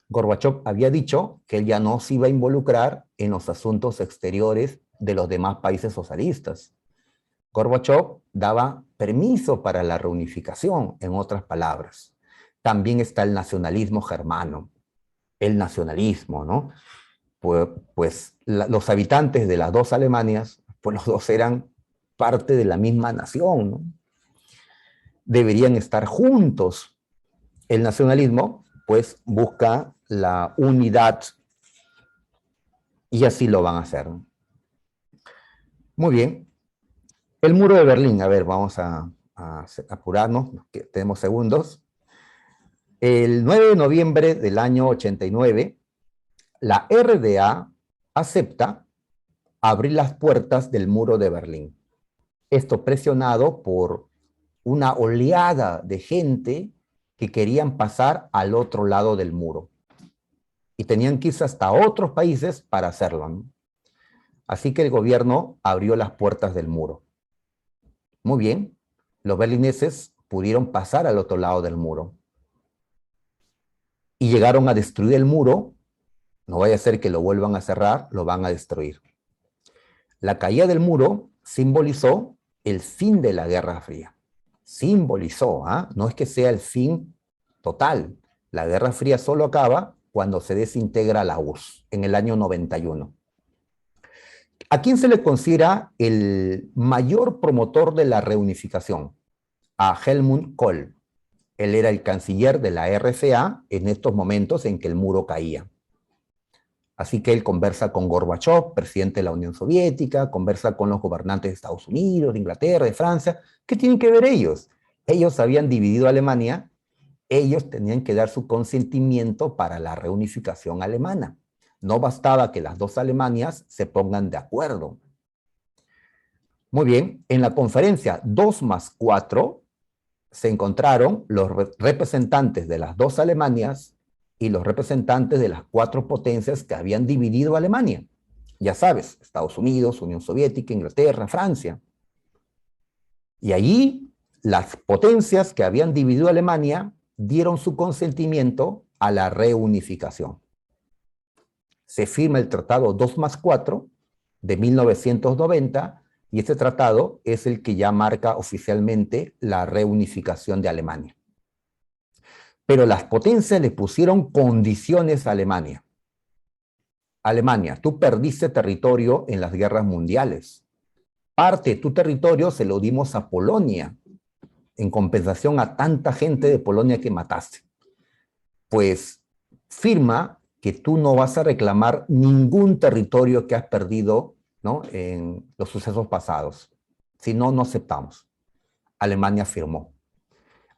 Gorbachev había dicho que él ya no se iba a involucrar en los asuntos exteriores de los demás países socialistas. Gorbachev daba permiso para la reunificación, en otras palabras. También está el nacionalismo germano, el nacionalismo, ¿no? Pues los habitantes de las dos Alemanias, pues los dos eran parte de la misma nación, ¿no? Deberían estar juntos. El nacionalismo, pues, busca la unidad y así lo van a hacer. Muy bien. El muro de Berlín, a ver, vamos a apurarnos, que tenemos segundos. El 9 de noviembre del año 89, la RDA acepta abrir las puertas del muro de Berlín. Esto presionado por una oleada de gente que querían pasar al otro lado del muro. Y tenían que irse hasta otros países para hacerlo, ¿no? Así que el gobierno abrió las puertas del muro. Muy bien, los berlineses pudieron pasar al otro lado del muro. Y llegaron a destruir el muro. No vaya a ser que lo vuelvan a cerrar, lo van a destruir. La caída del muro simbolizó el fin de la Guerra Fría. Simbolizó, ¿ah? No es que sea el fin total. La Guerra Fría solo acaba cuando se desintegra la URSS, en el año 91. ¿A quién se le considera el mayor promotor de la reunificación? A Helmut Kohl. Él era el canciller de la RFA en estos momentos en que el muro caía. Así que él conversa con Gorbachev, presidente de la Unión Soviética, conversa con los gobernantes de Estados Unidos, de Inglaterra, de Francia. ¿Qué tienen que ver ellos? Ellos habían dividido Alemania, ellos tenían que dar su consentimiento para la reunificación alemana. No bastaba que las dos Alemanias se pongan de acuerdo. Muy bien, en la conferencia 2+4 se encontraron los representantes de las dos Alemanias y los representantes de las cuatro potencias que habían dividido Alemania. Ya sabes, Estados Unidos, Unión Soviética, Inglaterra, Francia. Y allí las potencias que habían dividido Alemania dieron su consentimiento a la reunificación. Se firma el Tratado 2+4 de 1990 y este tratado es el que ya marca oficialmente la reunificación de Alemania. Pero las potencias le pusieron condiciones a Alemania. Alemania, tú perdiste territorio en las guerras mundiales. Parte de tu territorio se lo dimos a Polonia, en compensación a tanta gente de Polonia que mataste. Pues firma que tú no vas a reclamar ningún territorio que has perdido, ¿no?, en los sucesos pasados. Si no, no aceptamos. Alemania firmó.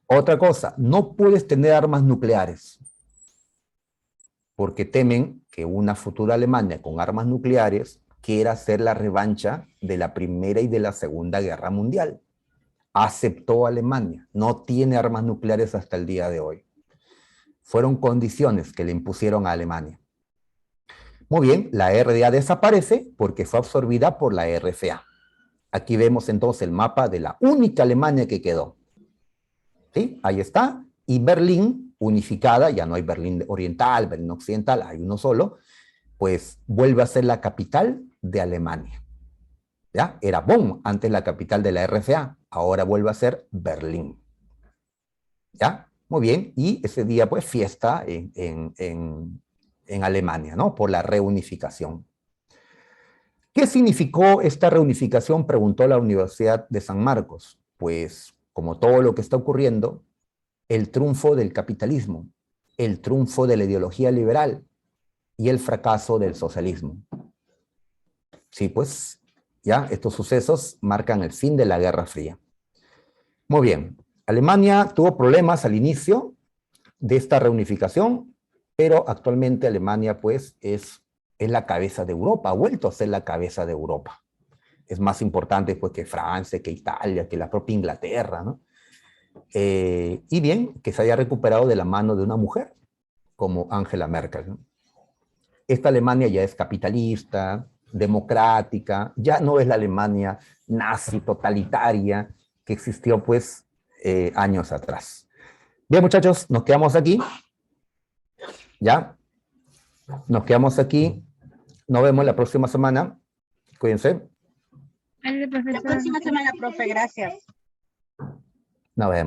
Otra cosa, no puedes tener armas nucleares, porque temen que una futura Alemania con armas nucleares quiera hacer la revancha de la Primera y de la Segunda Guerra Mundial. Aceptó Alemania, no tiene armas nucleares hasta el día de hoy. Fueron condiciones que le impusieron a Alemania. Muy bien, la RDA desaparece porque fue absorbida por la RFA. Aquí vemos entonces el mapa de la única Alemania que quedó. ¿Sí? Ahí está. Y Berlín, unificada, ya no hay Berlín Oriental, Berlín Occidental, hay uno solo, pues vuelve a ser la capital de Alemania. ¿Ya? Era Bonn, antes la capital de la RFA, ahora vuelve a ser Berlín. ¿Ya? Muy bien, y ese día pues fiesta en Alemania, ¿no? Por la reunificación. ¿Qué significó esta reunificación?, preguntó la Universidad de San Marcos. Pues, como todo lo que está ocurriendo, el triunfo del capitalismo, el triunfo de la ideología liberal y el fracaso del socialismo. Sí, pues, ya, estos sucesos marcan el fin de la Guerra Fría. Muy bien, Alemania tuvo problemas al inicio de esta reunificación, pero actualmente Alemania, pues, es la cabeza de Europa, ha vuelto a ser la cabeza de Europa. Es más importante, pues, que Francia, que Italia, que la propia Inglaterra, ¿no? Y bien, que se haya recuperado de la mano de una mujer, como Angela Merkel, ¿no? Esta Alemania ya es capitalista, democrática, ya no es la Alemania nazi, totalitaria, que existió, pues, años atrás. Bien, muchachos, nos quedamos aquí. ¿Ya? Nos quedamos aquí. Nos vemos la próxima semana. Cuídense. La próxima semana, profe, gracias. Nos vemos.